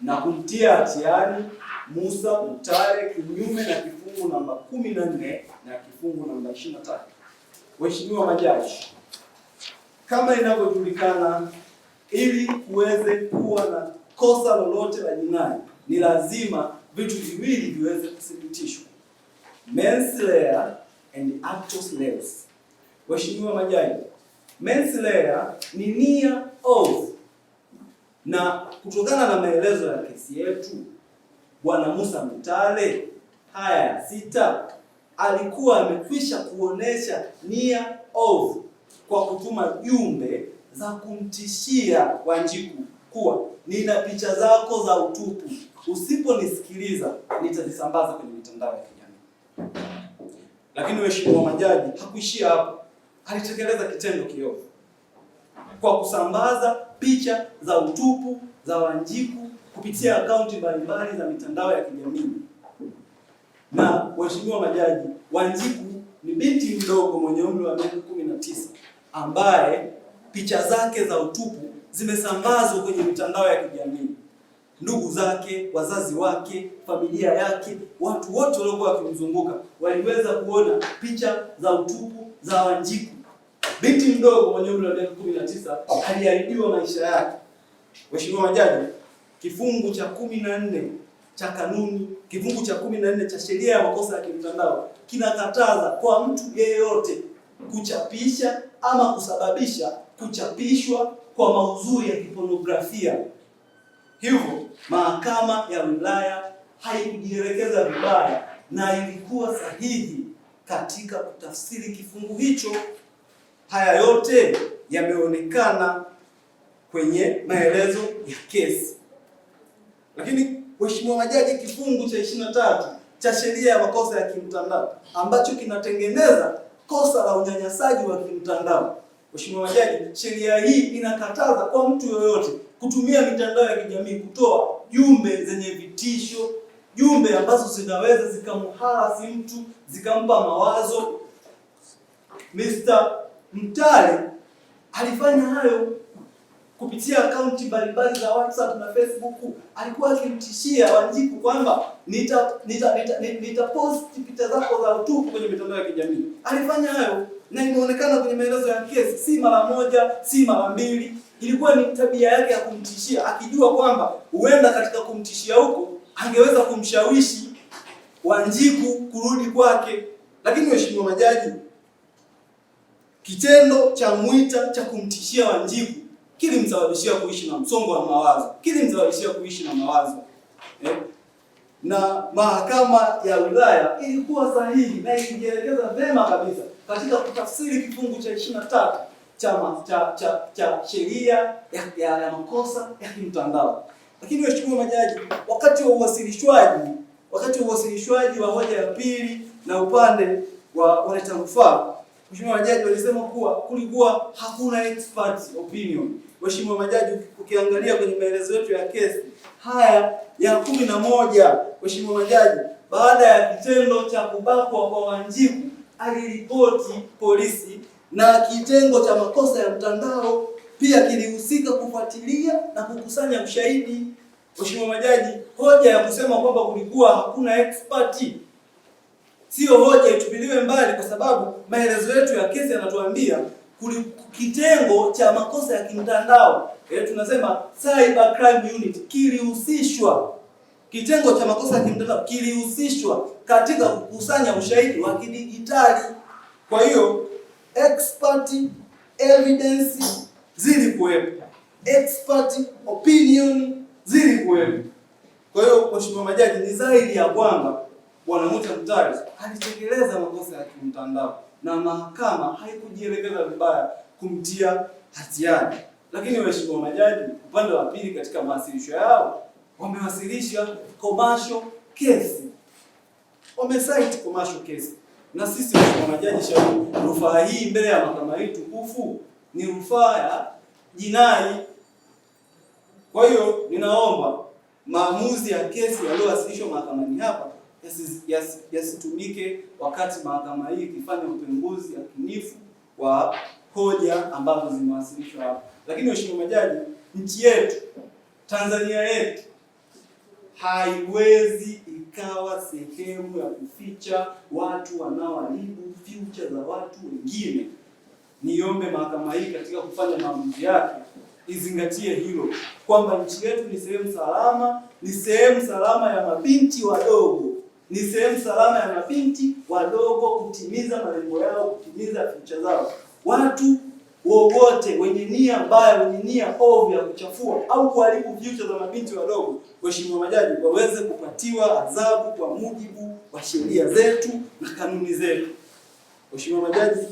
na kumtia hatiani Musa Mutale kinyume na kifungu namba 14 na kifungu namba 23. Waheshimiwa majaji, kama inavyojulikana, ili kuweze kuwa na kosa lolote la jinai ni lazima vitu viwili viweze kuthibitishwa: manslaughter and actual slaves. Waheshimiwa majaji, manslaughter ni nia ovu, na kutokana na maelezo ya kesi yetu, Bwana Musa Mutale haya ya 6 alikuwa amekwisha kuonesha nia ovu kwa kutuma jumbe za kumtishia Wanjiku kuwa nina picha zako za utupu, usiponisikiliza nitazisambaza kwenye mitandao ya kijamii. Lakini waheshimiwa majaji, hakuishia hapo. Alitekeleza kitendo kiovu kwa kusambaza picha za utupu za Wanjiku kupitia akaunti mbalimbali za mitandao ya kijamii. Na waheshimiwa majaji, Wanjiku ni binti mdogo mwenye umri wa miaka 19 ambaye picha zake za utupu zimesambazwa kwenye mitandao ya kijamii. Ndugu zake, wazazi wake, familia yake, watu wote waliokuwa wakimzunguka waliweza kuona picha za utupu za Wanjiku. Binti mdogo mwenye umri wa miaka 19 aliharibiwa maisha yake. Waheshimiwa majaji, kifungu cha 14 cha kanuni, kifungu cha 14 cha sheria ya makosa ya kimtandao kinakataza kwa mtu yeyote kuchapisha ama kusababisha kuchapishwa kwa maudhui ya kipornografia. Hivyo mahakama ya wilaya haikujielekeza vibaya na ilikuwa sahihi katika kutafsiri kifungu hicho. Haya yote yameonekana kwenye maelezo ya kesi. Lakini waheshimiwa majaji, kifungu cha 23 cha sheria ya makosa ya kimtandao ambacho kinatengeneza kosa la unyanyasaji wa kimtandao, waheshimiwa majaji, sheria hii inakataza kwa mtu yoyote kutumia mitandao ya kijamii kutoa jumbe zenye vitisho, jumbe ambazo zinaweza zikamharasi mtu, zikampa mawazo. Mr. Mtale alifanya hayo kupitia akaunti mbalimbali za WhatsApp na Facebook. Alikuwa akimtishia Wanjiku kwamba nitapost picha zako za utupu kwenye mitandao ya kijamii. Alifanya hayo na imeonekana kwenye maelezo ya kesi, si mara moja, si mara mbili. Ilikuwa ni tabia yake ya kumtishia, akijua kwamba huenda katika kumtishia huko angeweza kumshawishi Wanjiku kurudi kwake. Lakini waheshimiwa majaji, kitendo cha Mwita cha kumtishia Wanjiku kilimsababishia kuishi na msongo wa mawazo, kilimsababishia kuishi na mawazo. Na mahakama ya wilaya ilikuwa sahihi na ilijielekeza vema kabisa katika kutafsiri kifungu cha 23 cha sheria ya makosa ya kimtandao. Lakini waheshimiwa majaji, wakati wa uwasilishwaji wa hoja ya pili na upande wa waleta rufaa, waheshimiwa majaji walisema kuwa kulikuwa hakuna expert opinion. Waheshimiwa majaji, ukiangalia kwenye maelezo yetu ya kesi haya ya 11, waheshimiwa majaji, baada ya kitendo cha kubakwa kwa Wanjiku aliripoti polisi na kitengo cha makosa ya mtandao pia kilihusika kufuatilia na kukusanya ushahidi. Waheshimiwa majaji, hoja ya kusema kwamba kulikuwa hakuna expert sio hoja itupiliwe mbali, kwa sababu maelezo yetu ya kesi yanatuambia kitengo cha makosa ya kimtandao, tunasema cyber crime unit, kilihusishwa. Kitengo cha makosa ya kimtandao kilihusishwa katika kukusanya ushahidi wa kidijitali. Kwa hiyo expert evidence zilikuwepo, expert opinion zilikuwepo. Kwa hiyo waheshimiwa majaji, ni dhahiri ya kwamba Bwana Mwita Mtale alitekeleza makosa ya kimtandao na mahakama haikujielekeza vibaya kumtia hatiani. Lakini waheshimiwa majaji, upande wa pili katika mawasilisho yao wamewasilisha commercial case, wamesite commercial case. Na sisi waheshimiwa majaji, shauri rufaa hii mbele ya mahakama hii tukufu ni rufaa ya jinai. Kwa hiyo ninaomba maamuzi ya kesi yaliyowasilishwa mahakamani hapa yasitumike wakati mahakama hii ikifanya upembuzi yakinifu wa hoja ambazo zimewasilishwa hapa. Lakini waheshimiwa majaji, nchi yetu Tanzania yetu haiwezi ikawa sehemu ya kuficha watu wanaoharibu future za watu wengine. Niombe mahakama hii katika kufanya maamuzi yake izingatie hilo, kwamba nchi yetu ni sehemu salama, ni sehemu salama ya mabinti wadogo, ni sehemu salama ya mabinti wadogo kutimiza malengo yao, kutimiza future zao. Watu wowote wenye nia mbaya, wenye nia ovu ya kuchafua au kuharibu future za mabinti wadogo, waheshimiwa majaji, waweze kupatiwa adhabu kwa mujibu wa sheria zetu na kanuni zetu. Waheshimiwa majaji,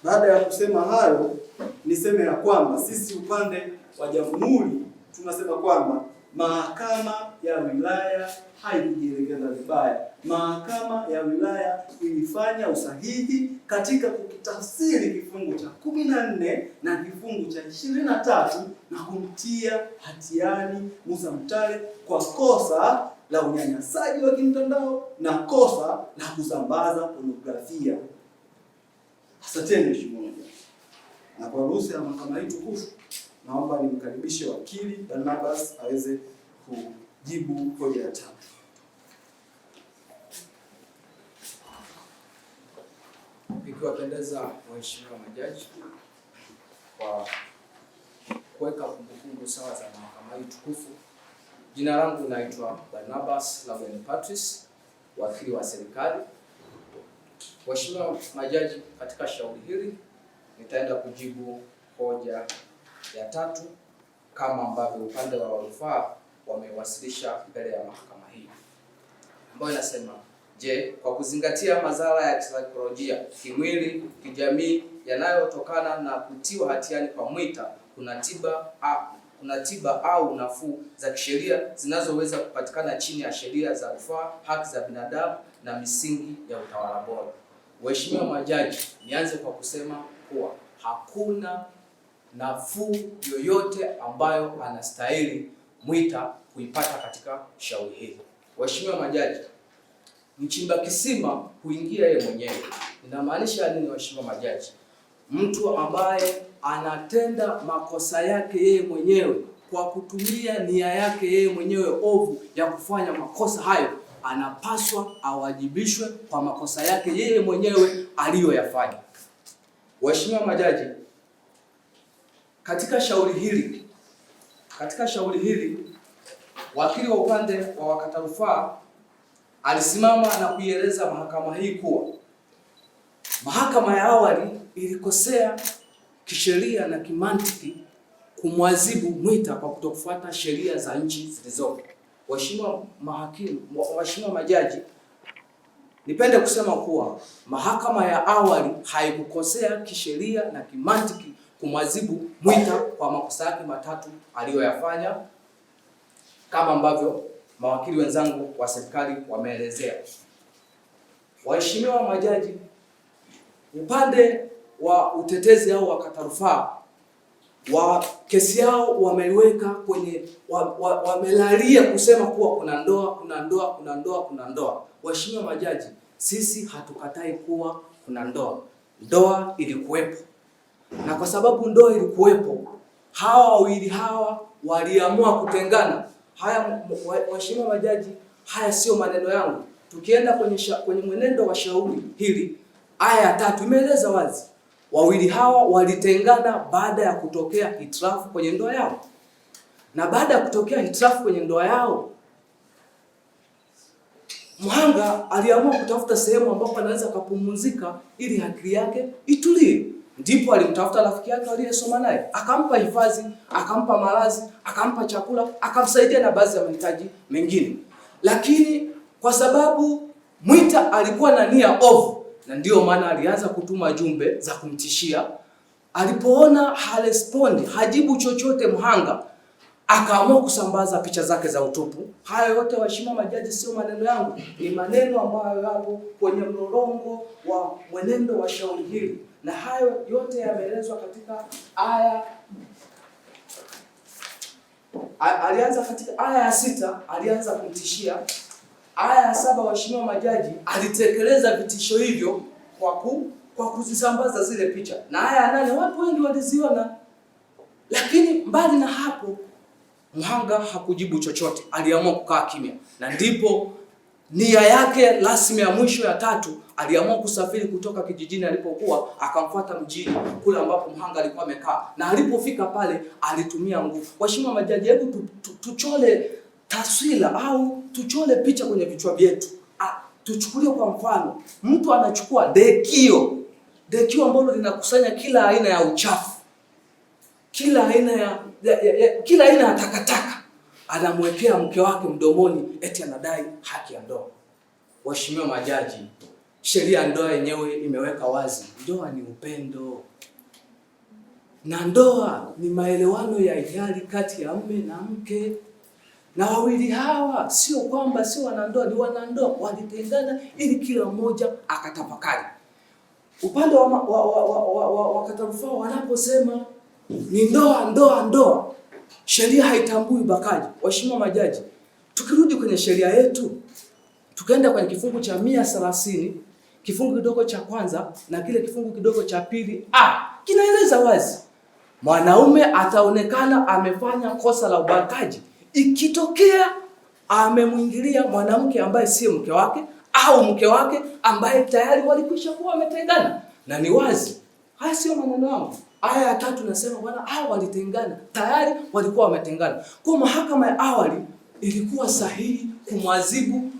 baada ya kusema hayo, niseme ya kwamba sisi upande wa jamhuri tunasema kwamba mahakama ya wilaya haikujielekeza vibaya. Mahakama ya wilaya ilifanya usahihi katika kukitafsiri kifungu cha 14 na kifungu cha 23 na kumtia hatiani Musa Mtale kwa kosa la unyanyasaji wa kimtandao na kosa la kusambaza pornografia. Asanteni Mheshimiwa Majaji. Na kwa ruhusa ya mahakama hii tukufu, naomba nimkaribishe wakili Barnabas aweze kujibu hoja ya 5. Ikiwapendeza waheshimiwa majaji, kwa kuweka kumbukumbu sawa za mahakama hii tukufu, jina langu naitwa Barnabas Lawen Patrice, wakili wa serikali. Waheshimiwa majaji, katika shauri hili nitaenda kujibu hoja ya 3 kama ambavyo upande wa rufaa wamewasilisha mbele ya mahakama hii, ambayo inasema: je, kwa kuzingatia madhara ya kisaikolojia, kimwili, kijamii yanayotokana na kutiwa hatiani kwa Mwita, kuna tiba au nafuu za kisheria zinazoweza kupatikana chini ya sheria za rufaa, haki za binadamu na misingi ya utawala bora? Waheshimiwa majaji, nianze kwa kusema kuwa hakuna nafuu yoyote ambayo anastahili Mwita kuipata katika shauri hili. Waheshimiwa majaji, mchimba kisima huingia yeye mwenyewe. Inamaanisha nini waheshimiwa majaji? Mtu ambaye anatenda makosa yake yeye mwenyewe kwa kutumia nia yake yeye mwenyewe ovu ya kufanya makosa hayo, anapaswa awajibishwe kwa makosa yake yeye mwenyewe aliyoyafanya. Waheshimiwa majaji, katika shauri hili wakili wa upande wa wakata rufaa alisimama na kuieleza mahakama hii kuwa mahakama ya awali ilikosea kisheria na kimantiki kumwadhibu Mwita kwa kutokufuata sheria za nchi zilizopo. Waheshimiwa majaji, nipende kusema kuwa mahakama ya awali haikukosea kisheria na kimantiki kumwadhibu Mwita kwa makosa yake 3 aliyoyafanya kama ambavyo mawakili wenzangu wa serikali wameelezea. Waheshimiwa majaji, upande wa utetezi au wakata rufaa wa kesi yao wameiweka kwenye wamelalia kusema kuwa kuna ndoa. Waheshimiwa majaji, sisi hatukatai kuwa kuna ndoa. Ndoa ilikuwepo. Na kwa sababu ndoa ilikuwepo, hawa wawili waliamua kutengana. Haya waheshimiwa majaji, haya sio maneno yangu. Tukienda kwenye mwenendo wa shauri hili, aya ya 3 imeeleza wazi. Wawili hawa walitengana baada ya kutokea hitilafu kwenye ndoa yao. Na baada ya kutokea hitilafu kwenye ndoa yao, mhanga aliamua kutafuta sehemu ambapo anaweza kupumzika ili akili yake itulie. Ndipo alimtafuta rafiki yake aliyesoma naye, akampa hifadhi, akampa malazi, akampa chakula, akamsaidia na baadhi ya mahitaji mengine. Lakini kwa sababu Mwita alikuwa na nia ovu, na ndio maana alianza kutuma jumbe za kumtishia. Alipoona harespondi, hajibu chochote mhanga, akaamua kusambaza picha zake za utupu. Haya yote waheshimiwa majaji sio maneno yangu, ni maneno ambayo yapo kwenye mlolongo wa mwenendo wa shauri hili. Na hayo yote yameelezwa katika aya ya 6 alianza kumtishia. Aya ya 7 waheshimiwa majaji alitekeleza vitisho hivyo kwa kuzisambaza zile picha. Na aya ya 8 watu wengi waliziona. Lakini mbali na hapo, mhanga hakujibu chochote, aliamua kukaa kimya. Na ndipo nia yake rasmi ya mwisho ya 3, aliamua kusafiri kutoka kijijini alipokuwa akamfuata mjini kule ambapo mhanga alikuwa amekaa. Na alipofika pale alitumia nguvu. Waheshimiwa majaji, hebu tuchole taswira au tuchole picha kwenye vichwa vyetu. Tuchukulie kwa mfano, mtu anachukua dekio ambalo linakusanya kila aina ya uchafu, kila aina ya takataka, anamwekea mke wake mdomoni eti anadai haki ya ndoa. Waheshimiwa majaji, sheria ya ndoa yenyewe imeweka wazi, ndoa ni upendo. Na ndoa ni maelewano ya hiari kati ya mume na mke. Na wawili hawa sio kwamba sio wanandoa, ni wanandoa, walitengana ili kila mmoja akatafakari. Upande wa wakata rufaa wanaposema ni ndoa, sheria haitambui ubakaji. Waheshimiwa majaji, Tukirudi kwenye sheria yetu, tukaenda kwenye kifungu cha 130 kifungu kidogo cha kwanza na kile kifungu kidogo cha pili kinaeleza wazi, mwanaume ataonekana amefanya kosa la ubakaji ikitokea amemwingilia mwanamke ambaye si mke wake au mke wake ambaye tayari walikwisha kuwa wametengana. Na ni wazi, haya sio maneno yangu. Aya ya 3 nasema bwana hao walitengana, tayari walikuwa wametengana. Kwa mahakama ya awali ilikuwa sahihi kumwadhibu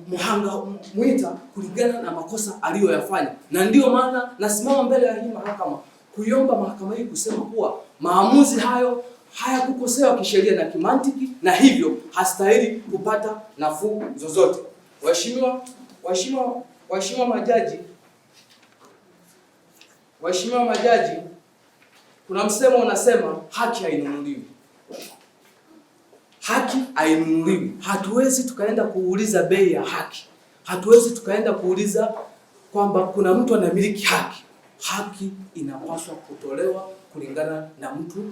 mhanga Mwita kulingana na makosa aliyoyafanya. Na ndio maana nasimama mbele ya hii mahakama kuiomba mahakama hii kusema kuwa maamuzi hayo hayakukosewa kisheria na kimantiki, na hivyo hastahili kupata nafuu zozote. Waheshimiwa majaji, kuna msemo unasema haki hainunuliwi. Haki hainunuliwi. Hatuwezi tukaenda kuuliza bei ya haki. Hatuwezi tukaenda kuuliza kwamba kuna mtu anamiliki haki. Haki inapaswa kutolewa kulingana na mtu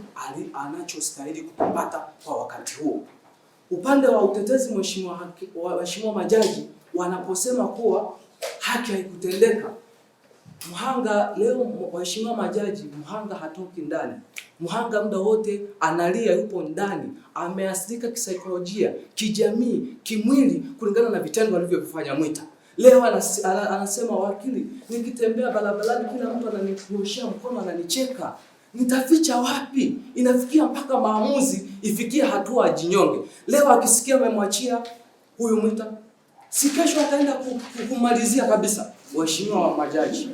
anachostahili kupata kwa wakati huo. Upande wa utetezi, waheshimiwa majaji wanaposema kuwa haki haikutendeka, mhanga leo, waheshimiwa majaji, mhanga hatoki ndani. Mhanga muda wote analia, yupo ndani, ameathirika kisaikolojia, kijamii, kimwili kulingana na vitendo alivyofanya Mwita. Leo anasema wakili, nikitembea barabarani kila mtu ananyoshia mkono, ananicheka. Nitaficha wapi? Inafikia mpaka maamuzi ifikie hatua ajinyonge. Leo akisikia amemwachia huyu Mwita, si kesho ataenda kumalizia kabisa. Waheshimiwa majaji,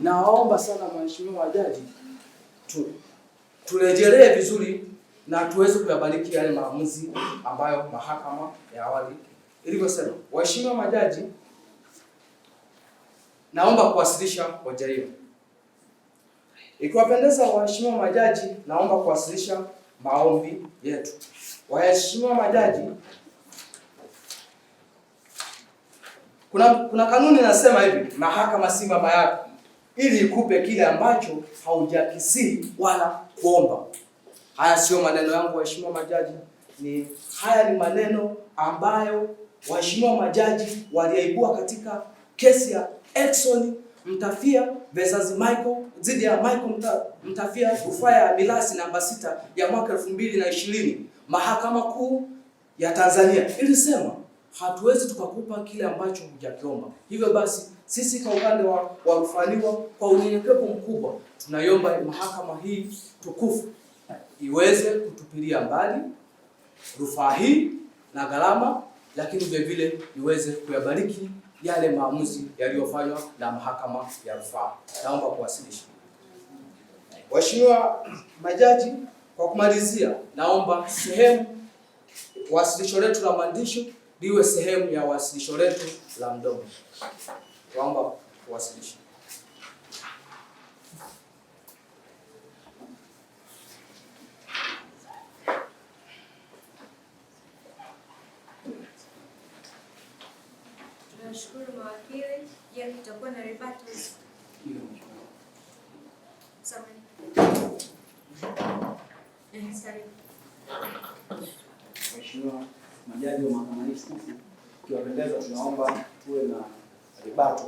naomba sana waheshimiwa majaji turejelee vizuri na tuweze kuyabariki yale maamuzi ambayo mahakama ya awali ilivyosema. Waheshimiwa majaji, naomba kuwasilisha hoja hiyo. Ikiwapendeza waheshimiwa majaji, naomba kuwasilisha maombi yetu. Waheshimiwa majaji, kuna kanuni inasema hivi, mahakama si mama yako ili ikupe kile ambacho haujakisii wala kuomba. Haya sio maneno yangu waheshimiwa majaji, haya ni maneno ambayo waheshimiwa majaji waliaibua katika kesi ya Edson Mtafia versus Michael dhidi ya Michael Mtafia, rufaa ya Milasi namba 6 ya mwaka 2020. Mahakama Kuu ya Tanzania ilisema hatuwezi tukakupa kile ambacho hujakiomba. Hivyo basi sisi kwa upande wa rufaniwa, kwa unyenyekevu mkubwa, tunaiomba mahakama hii tukufu iweze kutupilia mbali rufaa hii na gharama, lakini vile vile iweze kuyabariki yale maamuzi yaliyofanywa na mahakama ya rufaa. Naomba kuwasilisha. Waheshimiwa majaji, kwa kumalizia, naomba wasilisho letu la maandishi liwe sehemu ya wasilisho letu la mdomo. Naomba kuwasilisha. Tunashukuru mawakili. Je, tutakuwa na rebuttals? Mheshimiwa majaji wa mahakama hii tukufu, ikiwapendeza tunaomba tuwe na rebuttal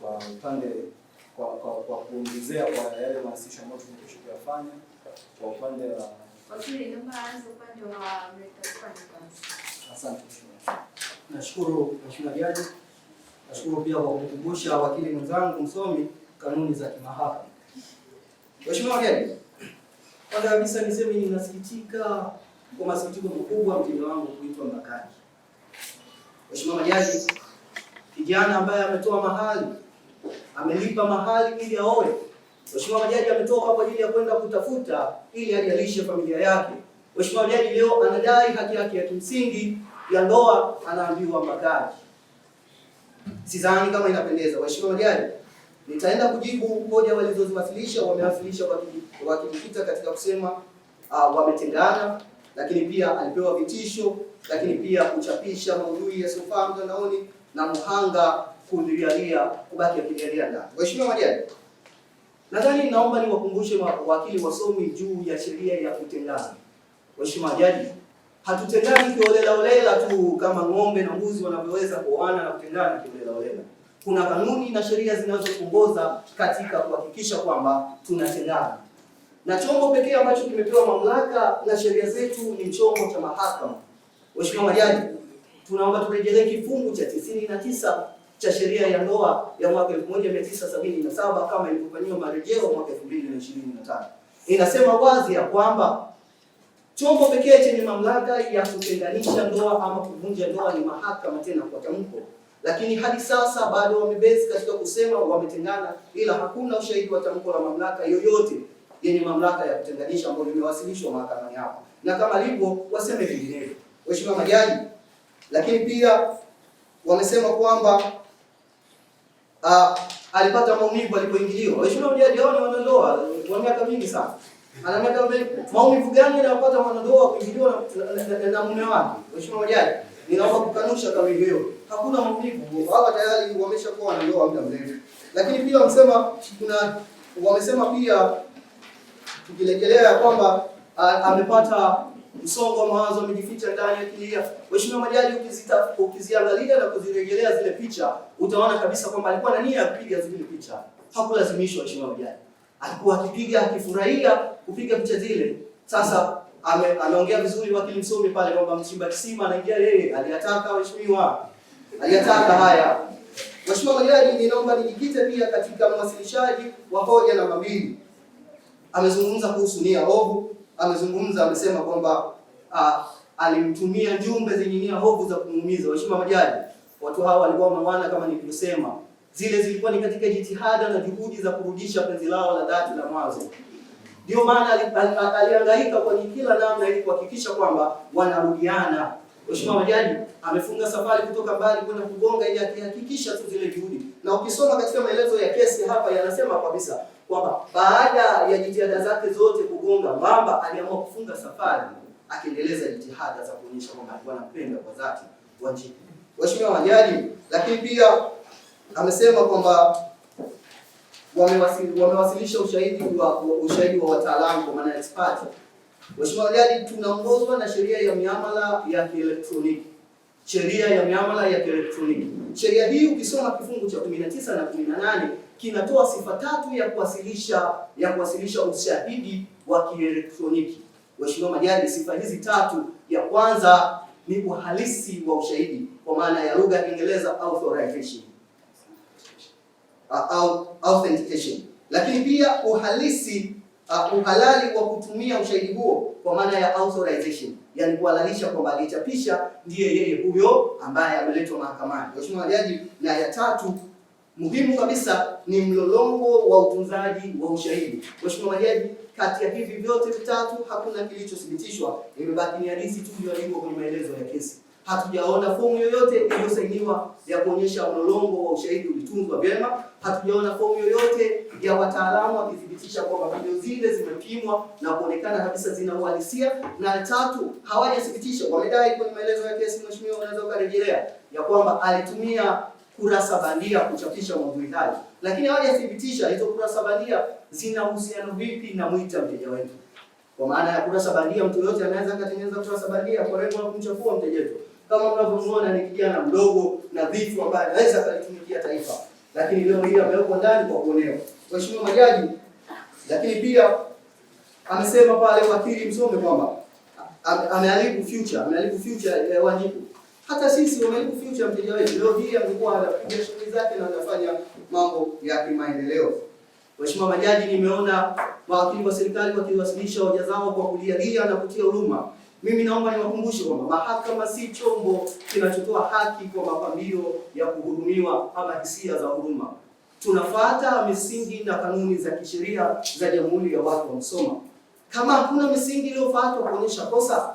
kwa upande kwa kuongezea kwa yale mawasilisho ambayo tumekwisha kuyafanya kwa upande wa wakili. Naomba aanze upande wa mrekebisho. Asante mheshimiwa. Nashukuru mheshimiwa jaji. Nashukuru pia kwa kukumbusha wakili mwenzangu msomi kanuni za kimahakama. Mheshimiwa jaji, kwanza kabisa niseme ninasikitika kwa masikitiko makubwa mteja wangu kuitwa mbakaji. Mheshimiwa majaji, kijana ambaye ametoa mahali, amelipa mahali ili aoe. Mheshimiwa majaji, ametoka kwa ajili ya kwenda kutafuta ili alishe familia yake. Mheshimiwa majaji, leo anadai haki yake ya kimsingi ya ndoa, anaambiwa mbakaji. Sidhani kama inapendeza. Mheshimiwa majaji, nitaenda kujibu hoja walizoziwasilisha. Wamewasilisha wakijikita katika kusema wametengana, lakini pia alipewa vitisho, lakini pia kuchapisha maudhui yasiyofaa mtandaoni na mhanga kulialia kubaki akilialia ndani. Mheshimiwa majaji, nadhani naomba niwakumbushe wakili wasomi juu ya sheria ya kutengana. Mheshimiwa majaji, Hatutengani kiholela tu kama ng'ombe na mbuzi wanavyoweza kuoana na kutengana kiholela. Kuna kanuni na sheria zinazotuongoza katika kuhakikisha kwamba tunatengana. Na chombo pekee ambacho kimepewa mamlaka na sheria zetu ni chombo cha mahakama. Mheshimiwa Majaji, tunaomba turejelee kifungu cha 99 cha sheria ya ndoa ya mwaka 1977 kama ilivyofanyiwa marejeo mwaka 2025. Inasema wazi ya kwamba chombo pekee chenye mamlaka ya kutenganisha ndoa ama kuvunja ndoa ni mahakama, tena kwa tamko. Lakini hadi sasa bado wamebezi katika kusema wametengana, ila hakuna ushahidi wa tamko la mamlaka yoyote yenye mamlaka ya kutenganisha ambao limewasilishwa mahakamani hapa. Na kama lipo waseme vinginevyo. Mheshimiwa Majaji, lakini pia wamesema kwamba alipata maumivu alipoingiliwa. Mheshimiwa Majaji, hao ni wanandoa wa miaka mingi sana. Ana miaka mingi. Maumivu gani anapata wanandoa kuingiliwa na mume wake? Mheshimiwa Majaji, ninaomba kukanusha kauli hiyo. Hakuna maumivu. Hawa tayari wameshakuwa wanandoa muda mrefu. Lakini pia wamesema pia tukirejelea kwamba amepata msongo wa mawazo, amejificha ndani ya akili. Mheshimiwa Majaji, ukiziangalia na kuzirejelea zile picha, utaona kabisa kwamba alikuwa na nia ya kupiga zile picha. Hakulazimishwa. Mheshimiwa Majaji, alikuwa akipiga, akifurahia kupiga picha zile. Sasa ameongea vizuri wakili msomi pale kwamba mchimba kisima anaingia yeye, aliyataka. Mheshimiwa, aliyataka haya. Mheshimiwa Majaji, ninaomba nijikite pia katika mwasilishaji wa hoja namba 2. Amezungumza kuhusu nia ovu. Amesema kwamba alimtumia jumbe zenye nia ovu za kumuumiza. Mheshimiwa Majaji, watu hawa walikuwa wamewana kama nilivyosema. Zile zilikuwa ni katika jitihada na juhudi za kurudisha penzi lao la dhati la mwanzo. Ndio maana alihangaika kwa kila namna ili kuhakikisha kwamba wanarudiana. Mheshimiwa Majaji, amefunga safari kutoka mbali kwenda kugonga ili akihakikisha tu zile juhudi. Na ukisoma katika maelezo ya kesi hapa yanasema kabisa kwamba baada ya jitihada zake zote kugonga mwamba, aliamua kufunga safari akiendeleza jitihada za kuonyesha kwamba alikuwa anampenda kwa dhati Wanjiku. Mheshimiwa Majaji, lakini pia amesema kwamba wamewasilisha ushahidi wa wataalamu kwa maana expert. Mheshimiwa Majaji, tunaongozwa na sheria ya miamala ya kielektroniki. Sheria hii ukisoma kifungu cha 19 na 18 kinatoa sifa 3 ya kuwasilisha ushahidi wa kielektroniki. Mheshimiwa Majaji, sifa hizi 3, ya kwanza ni uhalisi wa ushahidi kwa maana ya lugha ya Kiingereza authentication. Lakini pia uhalali wa kutumia ushahidi huo kwa maana ya authorization, yani kuhalalisha kwamba aliyechapisha ndiye yeye huyo ambaye ameletwa mahakamani. Mheshimiwa Majaji, na ya 3 muhimu kabisa ni mlolongo wa utunzaji wa ushahidi. Mheshimiwa Majaji, kati ya hivi vyote vitatu hakuna kilichothibitishwa, imebaki ni hadithi tu ndio iko kwenye maelezo ya kesi. Hatujaona fomu yoyote iliyosainiwa ya kuonyesha mlolongo wa ushahidi ulitunzwa vyema. Hatujaona fomu yoyote ya wataalamu wakithibitisha kwamba video zile zimepimwa na kuonekana kabisa zina uhalisia. Na 3, hawajathibitisha, wamedai kwenye maelezo ya kesi, Mheshimiwa, unaweza ukarejelea, ya kwamba alitumia kurasa bandia kuchapisha maudhui hayo. Lakini hawajathibitisha hizo kurasa bandia zina uhusiano vipi na mwita mteja wetu. Kwa maana ya kurasa bandia, mtu yote anaweza akatengeneza kurasa bandia kwa lengo la kumchafua mteja wetu. Kama mnavyomuona ni kijana mdogo nadhifu ambaye anaweza kulitumikia taifa, lakini leo hii amewekwa ndani kwa kuonewa. Mheshimiwa Majaji, lakini pia amesema pale wakili msome kwamba ameharibu future ya Wanjiku. Hata sisi wameharibu future mteja wetu. Leo hii amekuwa anapiga shughuli zake na anafanya mambo ya kimaendeleo. Mheshimiwa Majaji, nimeona mawakili wa serikali wakiwasilisha hoja zao kwa kulialia na kutia huruma. Mimi naomba niwakumbushe kwamba mahakama si chombo kinachotoa haki kwa mapambio ya kuhudumiwa ama hisia za huruma. Tunafuata misingi na kanuni za kisheria za Jamhuri ya Watu wa Msoma. Kama hakuna misingi iliyofuatwa kuonyesha kosa,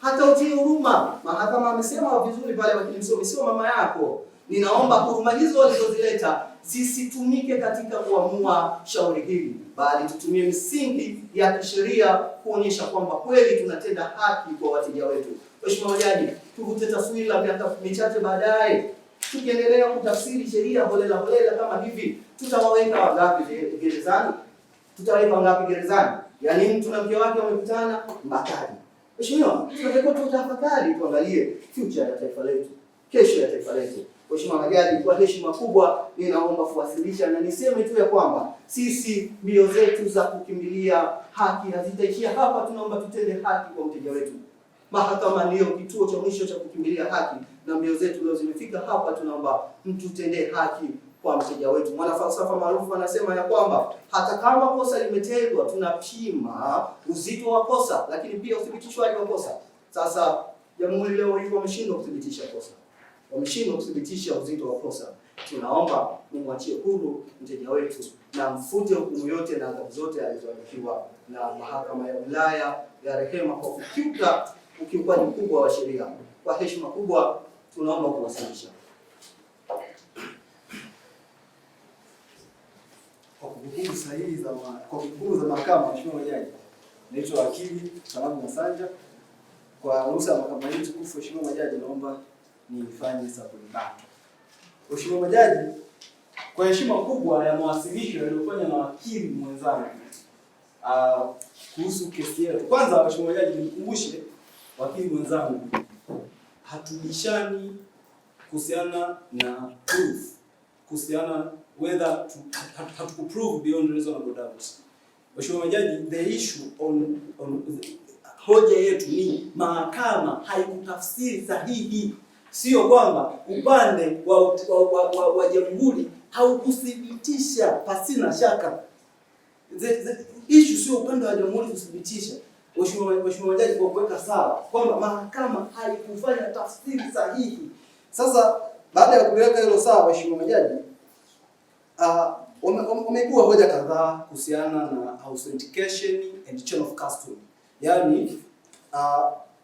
hata utie huruma. Mahakama amesema vizuri pale wakili msomi, sio mama yako. Ninaomba huruma hizo walizozileta zisitumike katika kuamua shauri hili, bali tutumie misingi ya kisheria kuonyesha kwamba kweli tunatenda haki kwa wateja wetu. Mheshimiwa Majaji, tuvute taswira miaka michache baadaye, tukiendelea kutafsiri sheria holela kama hivi, tutawaweka wangapi gerezani? Yaani mtu na mke wake wamekutana Mbakali. Mheshimiwa, tunatakiwa tutafakari, tuangalie future ya taifa letu, kesho ya taifa letu. Mheshimiwa majaji, kwa heshima kubwa ninaomba kuwasilisha na niseme tu ya kwamba sisi mbio zetu za kukimbilia haki hazitaishia hapa. Tunaomba tutende haki kwa mteja wetu. Mahakama ndio kituo cha mwisho cha kukimbilia haki, na mbio zetu leo zimefika hapa. Tunaomba mtutendee haki kwa mteja wetu. Mwanafalsafa maarufu anasema ya kwamba hata kama kosa limetendwa, tunapima uzito wa kosa, lakini pia uthibitishwaji wa kosa. Sasa jamhuri leo hii wameshindwa kuthibitisha kosa, wameshindwa kuthibitisha uzito wa kosa. Tunaomba mumwachie huru mteja wetu na mfute hukumu yote na adhabu zote alizoandikiwa na mahakama ya wilaya ya Rehema kwa kukiuka ukiukwaji mkubwa wa sheria. Kwa heshima kubwa tunaomba kuwasilisha. Kwa kumbukumbu sahihi za mahakama, Mheshimiwa Majaji, naitwa wakili Salamu Masanja. Kwa ruhusa ya mahakama hii tukufu, Mheshimiwa Majaji, naomba nifanye saburi. Mheshimiwa Majaji, kwa heshima kubwa ya mawasilisho yaliyofanywa na wakili mwenzangu kuhusu kesi yetu. Kwanza Mheshimiwa Majaji, nimkumbushe wakili mwenzangu, hatubishani kuhusiana na proof, kuhusiana whether to prove beyond reasonable doubt. Mheshimiwa Majaji, the issue on hoja yetu ni mahakama haikutafsiri sahihi. Sio kwamba upande wa jamhuri haukuthibitisha pasina shaka. The issue sio upande wa jamhuri kuthibitisha. Mheshimiwa Majaji, kwa kuweka sawa kwamba mahakama haikufanya tafsiri sahihi. Sasa baada ya kuweka hilo sawa, Mheshimiwa Majaji, umekuwa hoja kadhaa kuhusiana na authentication and chain of custody. Yaani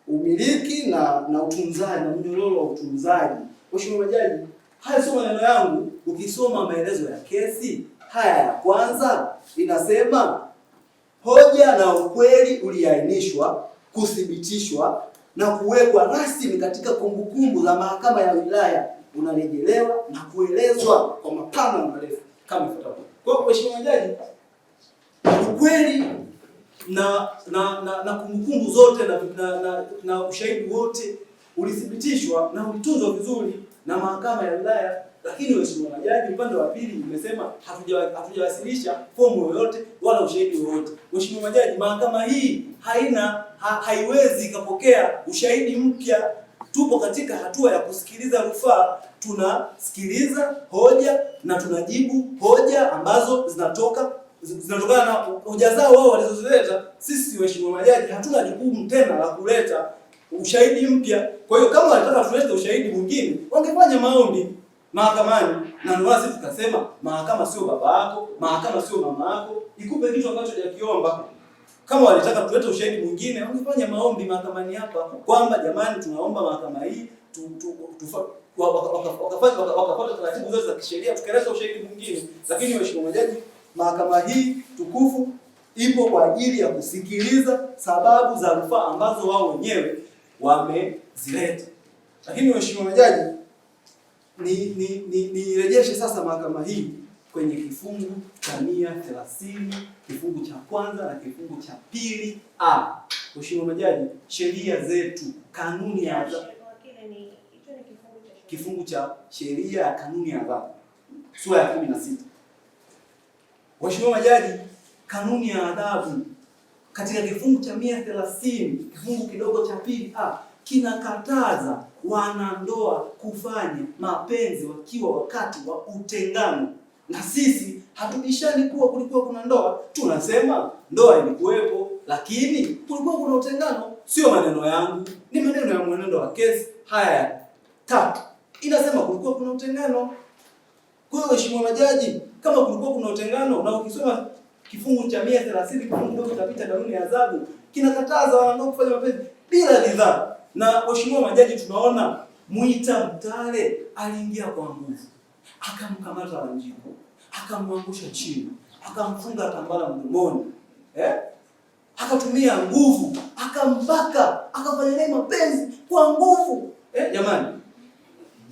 umiliki na utunzaji na mnyororo wa utunzaji. Mheshimiwa Majaji, haya sio maneno yangu. Ukisoma maelezo ya kesi haya ya kwanza inasema hoja na ukweli uliainishwa, kuthibitishwa na kuwekwa rasmi katika kumbukumbu za mahakama ya wilaya unarejelewa na kuelezwa kwa mapana na marefu kama ifuatavyo. Kwa hiyo Mheshimiwa Majaji, ukweli na kumbukumbu zote na ushahidi wote ulithibitishwa na ulitunzwa vizuri na mahakama ya wilaya. Lakini Mheshimiwa Majaji, upande wa pili umesema hatujawasilisha fomu yoyote wala ushahidi wowote. Mheshimiwa Majaji, mahakama hii haiwezi ikapokea ushahidi mpya. Tupo katika hatua ya kusikiliza rufaa, tunasikiliza hoja na tunajibu hoja ambazo zinatokana na hoja zao wao walizozileta. Sisi Mheshimiwa Majaji hatuna jukumu tena la kuleta ushahidi mpya. Kwa hiyo kama wanataka tulete ushahidi mwingine, wangefanya maombi mahakamani. Na ndio sisi tukasema mahakama sio baba yako, mahakama sio mama yako, ikupe kitu ambacho hajakiomba. Kama walitaka tulete ushahidi mwingine, wangefanya maombi mahakamani hapa kwamba jamani, tunaomba mahakama hii wakapata taratibu zote za kisheria tukaeleza ushahidi mwingine. Lakini Mheshimiwa Majaji, mahakama hii tukufu ipo kwa ajili ya kusikiliza sababu za rufaa ambazo wao wenyewe wamezileta. Lakini Mheshimiwa Majaji, nirejeshe sasa mahakama hii kwenye kifungu cha 130 kifungu cha kwanza na kifungu cha pili a. Mheshimiwa Majaji, sheria zetu, kanuni ya kifungu cha sheria ya kanuni ya adhabu sura ya 16. Mheshimiwa Majaji, kanuni ya adhabu katika kifungu cha 130 kifungu kidogo cha pili a kinakataza wanandoa kufanya mapenzi wakiwa wakati wa utengano. Na sisi hatubishani kuwa kulikuwa kuna ndoa, tunasema ndoa ilikuwepo, lakini kulikuwa kuna utengano. Sio maneno yangu, ni maneno ya mwenendo wa kesi haya 3. Inasema kulikuwa kuna utengano. Kwa hiyo Mheshimiwa Majaji, kama kulikuwa kuna utengano, na ukisoma kifungu cha 130 kifungu kidogo cha pita kanuni ya adhabu kinakataza wanandoa kufanya mapenzi bila ridhaa. Na Mheshimiwa Majaji, tunaona Mwita Mtale aliingia kwa nguvu, akamkamata Wanjiku, akamwangusha chini, akamfunga tambala mdomoni, akatumia nguvu, akambaka, akafanya naye mapenzi kwa nguvu. Jamani,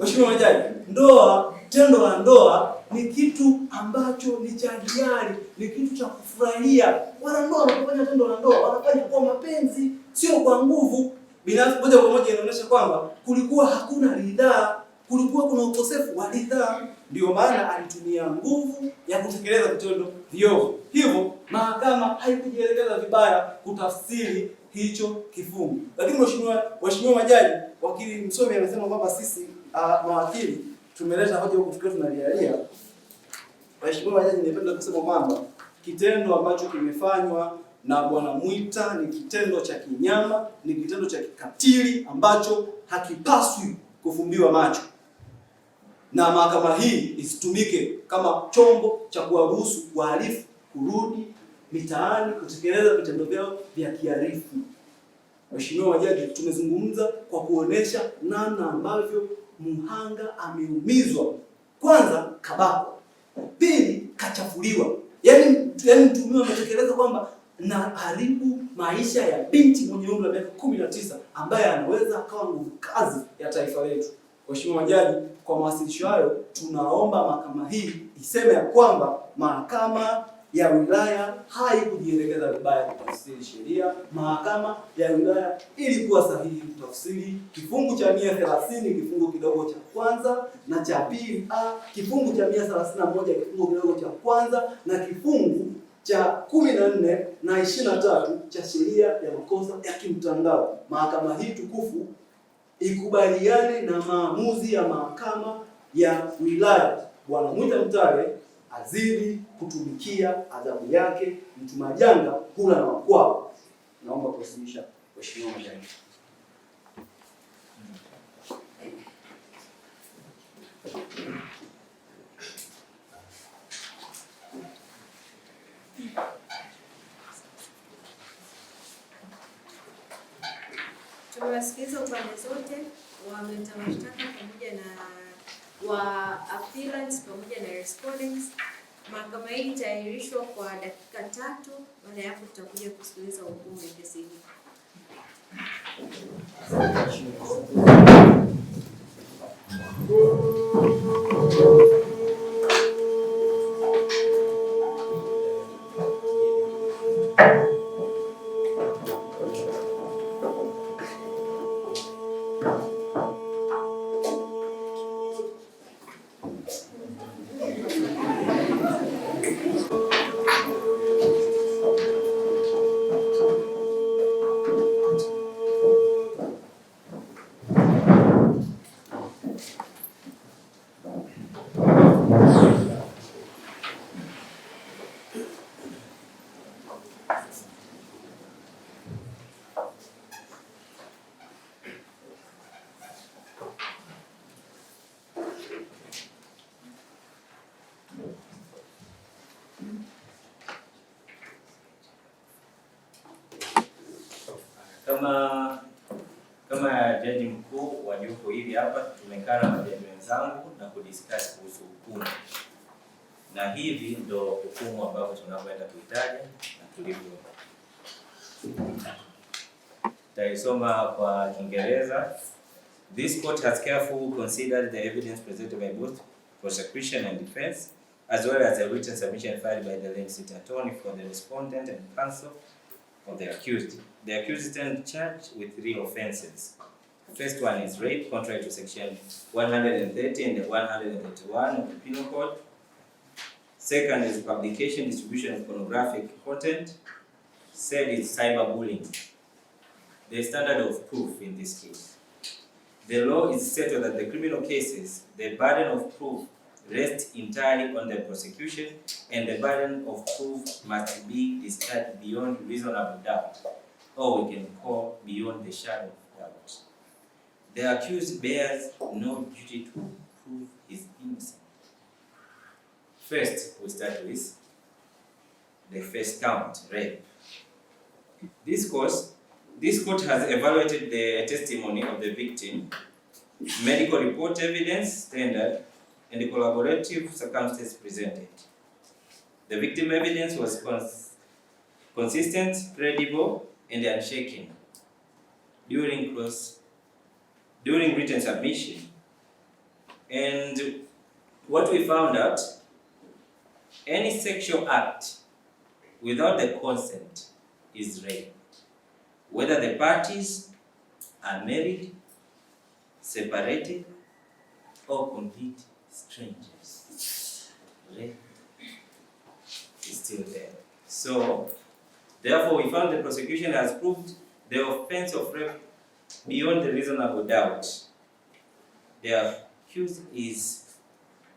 Mheshimiwa Majaji, ndoa, tendo la ndoa ni kitu ambacho ni cha hiari, ni kitu cha kufurahia. Wanandoa wanapofanya tendo la ndoa wanafanya kwa mapenzi. sio kwa nguvu. Binafsi moja kwa moja inaonyesha kwamba kulikuwa hakuna ridhaa, kulikuwa kuna ukosefu wa ridhaa, ndio maana alitumia nguvu ya kutekeleza vitendo viovu. Hivyo mahakama haikujielekeza vibaya kutafsiri hicho kifungu. Lakini waheshimiwa majaji, wakili msomi amesema kwamba sisi mawakili tumeleta hoja huku tukiwa tunalialia. Waheshimiwa majaji, ningependa kusema kwamba kitendo ambacho kimefanywa na Bwana Mwita ni kitendo cha kinyama, ni kitendo cha kikatili ambacho hakipaswi kufumbiwa macho, na mahakama hii isitumike kama chombo cha kuwaruhusu wahalifu kurudi mitaani kutekeleza vitendo vyao vya kihalifu. Mheshimiwa majaji, tumezungumza kwa kuonesha namna ambavyo mhanga ameumizwa. Kwanza kabakwa, pili kachafuliwa. Yaani mtuhumiwa ametekeleza kwamba na haribu maisha ya binti mwenye umri wa miaka 19 ambaye anaweza akawa nguvu kazi ya taifa letu. Mheshimiwa majaji, kwa mawasilisho hayo tunaomba mahakama hii iseme ya kwamba mahakama ya wilaya haikujielekeza vibaya kutafsiri sheria. Mahakama ya wilaya ilikuwa sahihi kutafsiri kifungu cha 130 kifungu kidogo cha kwanza na cha pili kifungu cha 131 kifungu kidogo cha kwanza na kifungu cha 14 na 23 cha sheria ya makosa ya kimtandao. Mahakama hii tukufu ikubaliane na maamuzi ya mahakama ya wilaya. Bwana Mwita Mtale azidi kutumikia adhabu yake, mtu majanga hula na wakwao. Naomba kuwasilisha Mheshimiwa majaji. Tumewasikiliza upande zote wa mleta mashtaka pamoja na wa appellants pamoja na respondents. Mahakama hii itaahirishwa kwa dakika 3. Baada ya hapo tutakuja kusikiliza hukumu ya kesi hii. Kama jaji mkuu wa jopo hili hapa, tumekaa na majaji wenzangu na kudiscuss kuhusu hukumu, na hivi ndo hukumu ambayo tunakwenda kuitaja na tulivyo. Taisoma kwa Kiingereza. This court has carefully considered the evidence presented by both prosecution and defense, as well as the written submission filed by the late city attorney for the respondent and counsel of the accused. The accused stand charged with 3 offenses. The first one is rape, contrary to section 130 and 131 of the Penal Code. Second is publication, distribution of pornographic content. Third is cyberbullying. The standard of proof in this case. The law is settled that the criminal cases, the burden of proof rests entirely on the prosecution, and the burden of proof must be discharged beyond reasonable doubt, or we can call beyond the shadow of doubt. The accused bears no duty to prove his innocence. First, we start with the first count, rape. This court has evaluated the testimony of the victim, medical report evidence standard, and the collaborative circumstances presented. The victim evidence was consistent, credible, and unshaken. During written submission, and what we found out, any sexual act without the consent is rape. whether the parties are married, separated, or complete strangers. Okay? It's still there. So, therefore, we found the prosecution has proved the offense of rape beyond the reasonable doubt. The accused is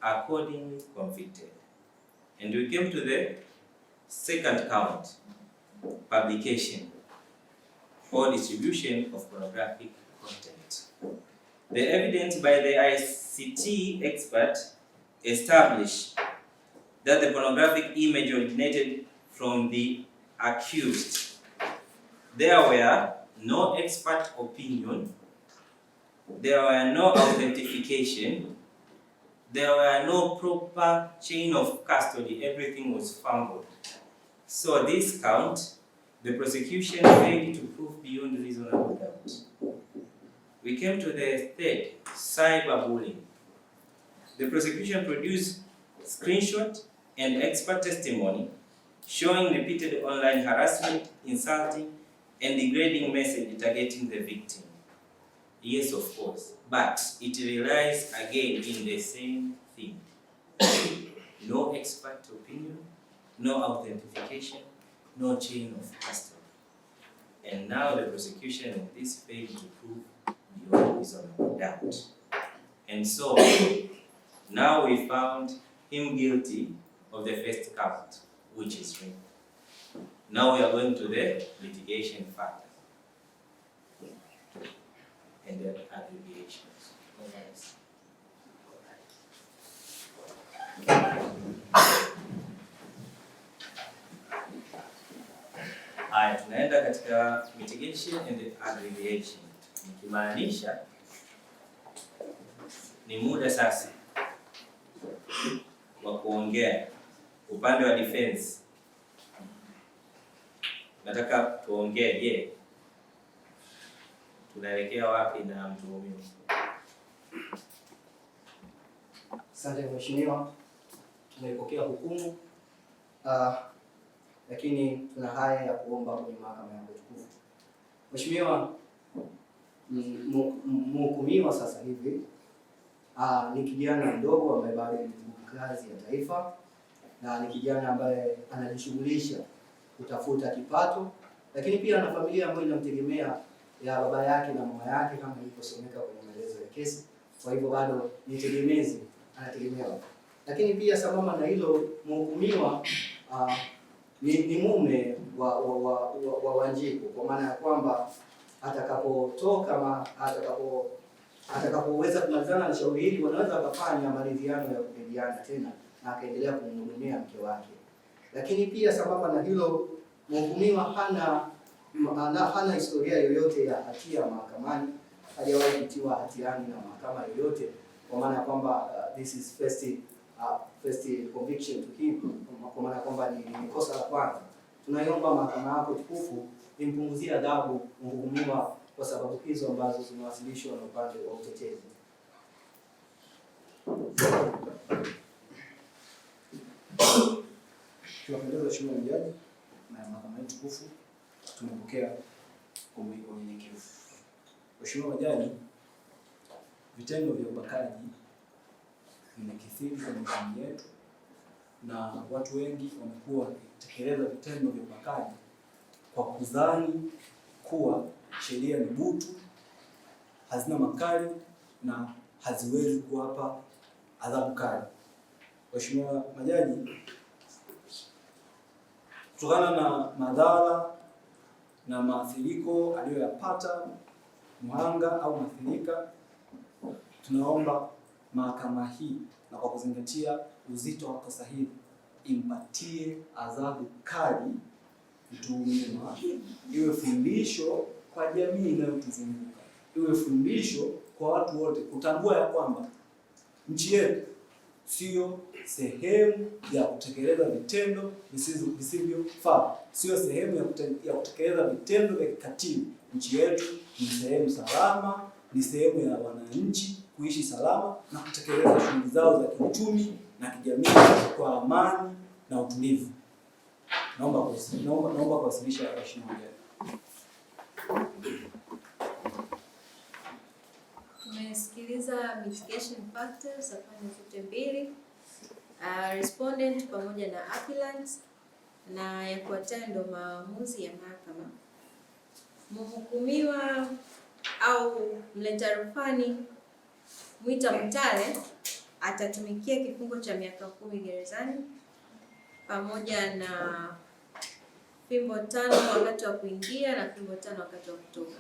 accordingly convicted. And we came to the second count, publication or distribution of pornographic content. The evidence by the ICT expert established that the pornographic image originated from the accused. There were no expert opinion, there were no authentication, there were no proper chain of custody, everything was fumbled. So this count, the prosecution failed to prove beyond reasonable doubt. We came to the third, cyberbullying. The prosecution produced screenshot and expert testimony showing repeated online harassment, insulting, and degrading message targeting the victim. Yes, of course, but it relies again in the same thing. No expert opinion, no authentication, no chain of custody. And now the prosecution in this failed to prove beyond reasonable doubt. And so, now we found him guilty of the first count, which is rape. Now we are going to the litigation factor and the abbreviations. Haya, tunaenda katika mitigation and the aggravation. Nikimaanisha ni muda sasa wa kuongea upande wa defense. Nataka tuongee, je, tunaelekea wapi na mtuhumiwa? Asante mheshimiwa, tumeipokea hukumu lakini tuna haya ya kuomba kwenye mahakama ya tukufu. Mheshimiwa, mhukumiwa sasa hivi ni kijana mdogo ambaye bado ni kazi ya taifa, na ni kijana ambaye anajishughulisha kutafuta kipato, lakini pia ana familia ambayo inamtegemea ya baba yake na mama yake kama ilivyosomeka kwenye maelezo ya kesi. Kwa hivyo bado ni tegemezi, anategemewa. Lakini pia sambamba na hilo, mhukumiwa ni mume wa Wanjiku, kwa maana ya kwamba atakapotoka atakapoweza kumalizana na shauri hili, wanaweza wakafanya maridhiano ya kurudiana tena na akaendelea kumhudumia mke wake. Lakini pia sambamba na hilo, mhukumiwa hana historia yoyote ya hatia mahakamani, hajawahi kutiwa hatiani na mahakama yoyote, kwa maana ya kwamba this is first conviction to him, kwa maana kwamba ni kosa la kwanza. Tunaiomba mahakama yako tukufu impunguzie adhabu mhukumiwa kwa sababu hizo ambazo zimewasilishwa na upande wa utetezi. Tunapendeza Mheshimiwa Jaji na mahakama yetu tukufu, tumepokea kwa unyenyekevu. Mheshimiwa Jaji, vitendo vya ubakaji vimekithiri kwenye jamii yetu na watu wengi wamekuwa wakitekeleza vitendo vya ubakaji kwa kudhani kuwa sheria ni butu, hazina makali na haziwezi kuwapa adhabu kali. Mheshimiwa Majaji, kutokana na madhara na maathiriko aliyoyapata mhanga au maathirika, tunaomba mahakama hii na kwa kuzingatia uzito wa kosa hili impatie adhabu kali mtuhumiwa, iwe fundisho kwa jamii inayotuzunguka, iwe fundisho kwa watu wote kutambua ya kwamba nchi yetu sio sehemu ya kutekeleza vitendo visivyofaa, sio sehemu ya kutekeleza vitendo vya kikatili. Nchi yetu ni sehemu salama, ni sehemu ya wananchi kuishi salama na kutekeleza shughuli zao za kiuchumi na kijamii kwa amani na utulivu. Naomba kuwasilisha Mheshimiwa Jaji. tumesikiliza mitigation factors za pande zote mbili, respondent pamoja na appellant, na yafuatayo ndio maamuzi ya mahakama. Mhukumiwa au mleta rufani Mwita Mutale atatumikia kifungo cha miaka 10 gerezani pamoja na fimbo 5 wakati wa kuingia na fimbo 5 wakati wa kutoka.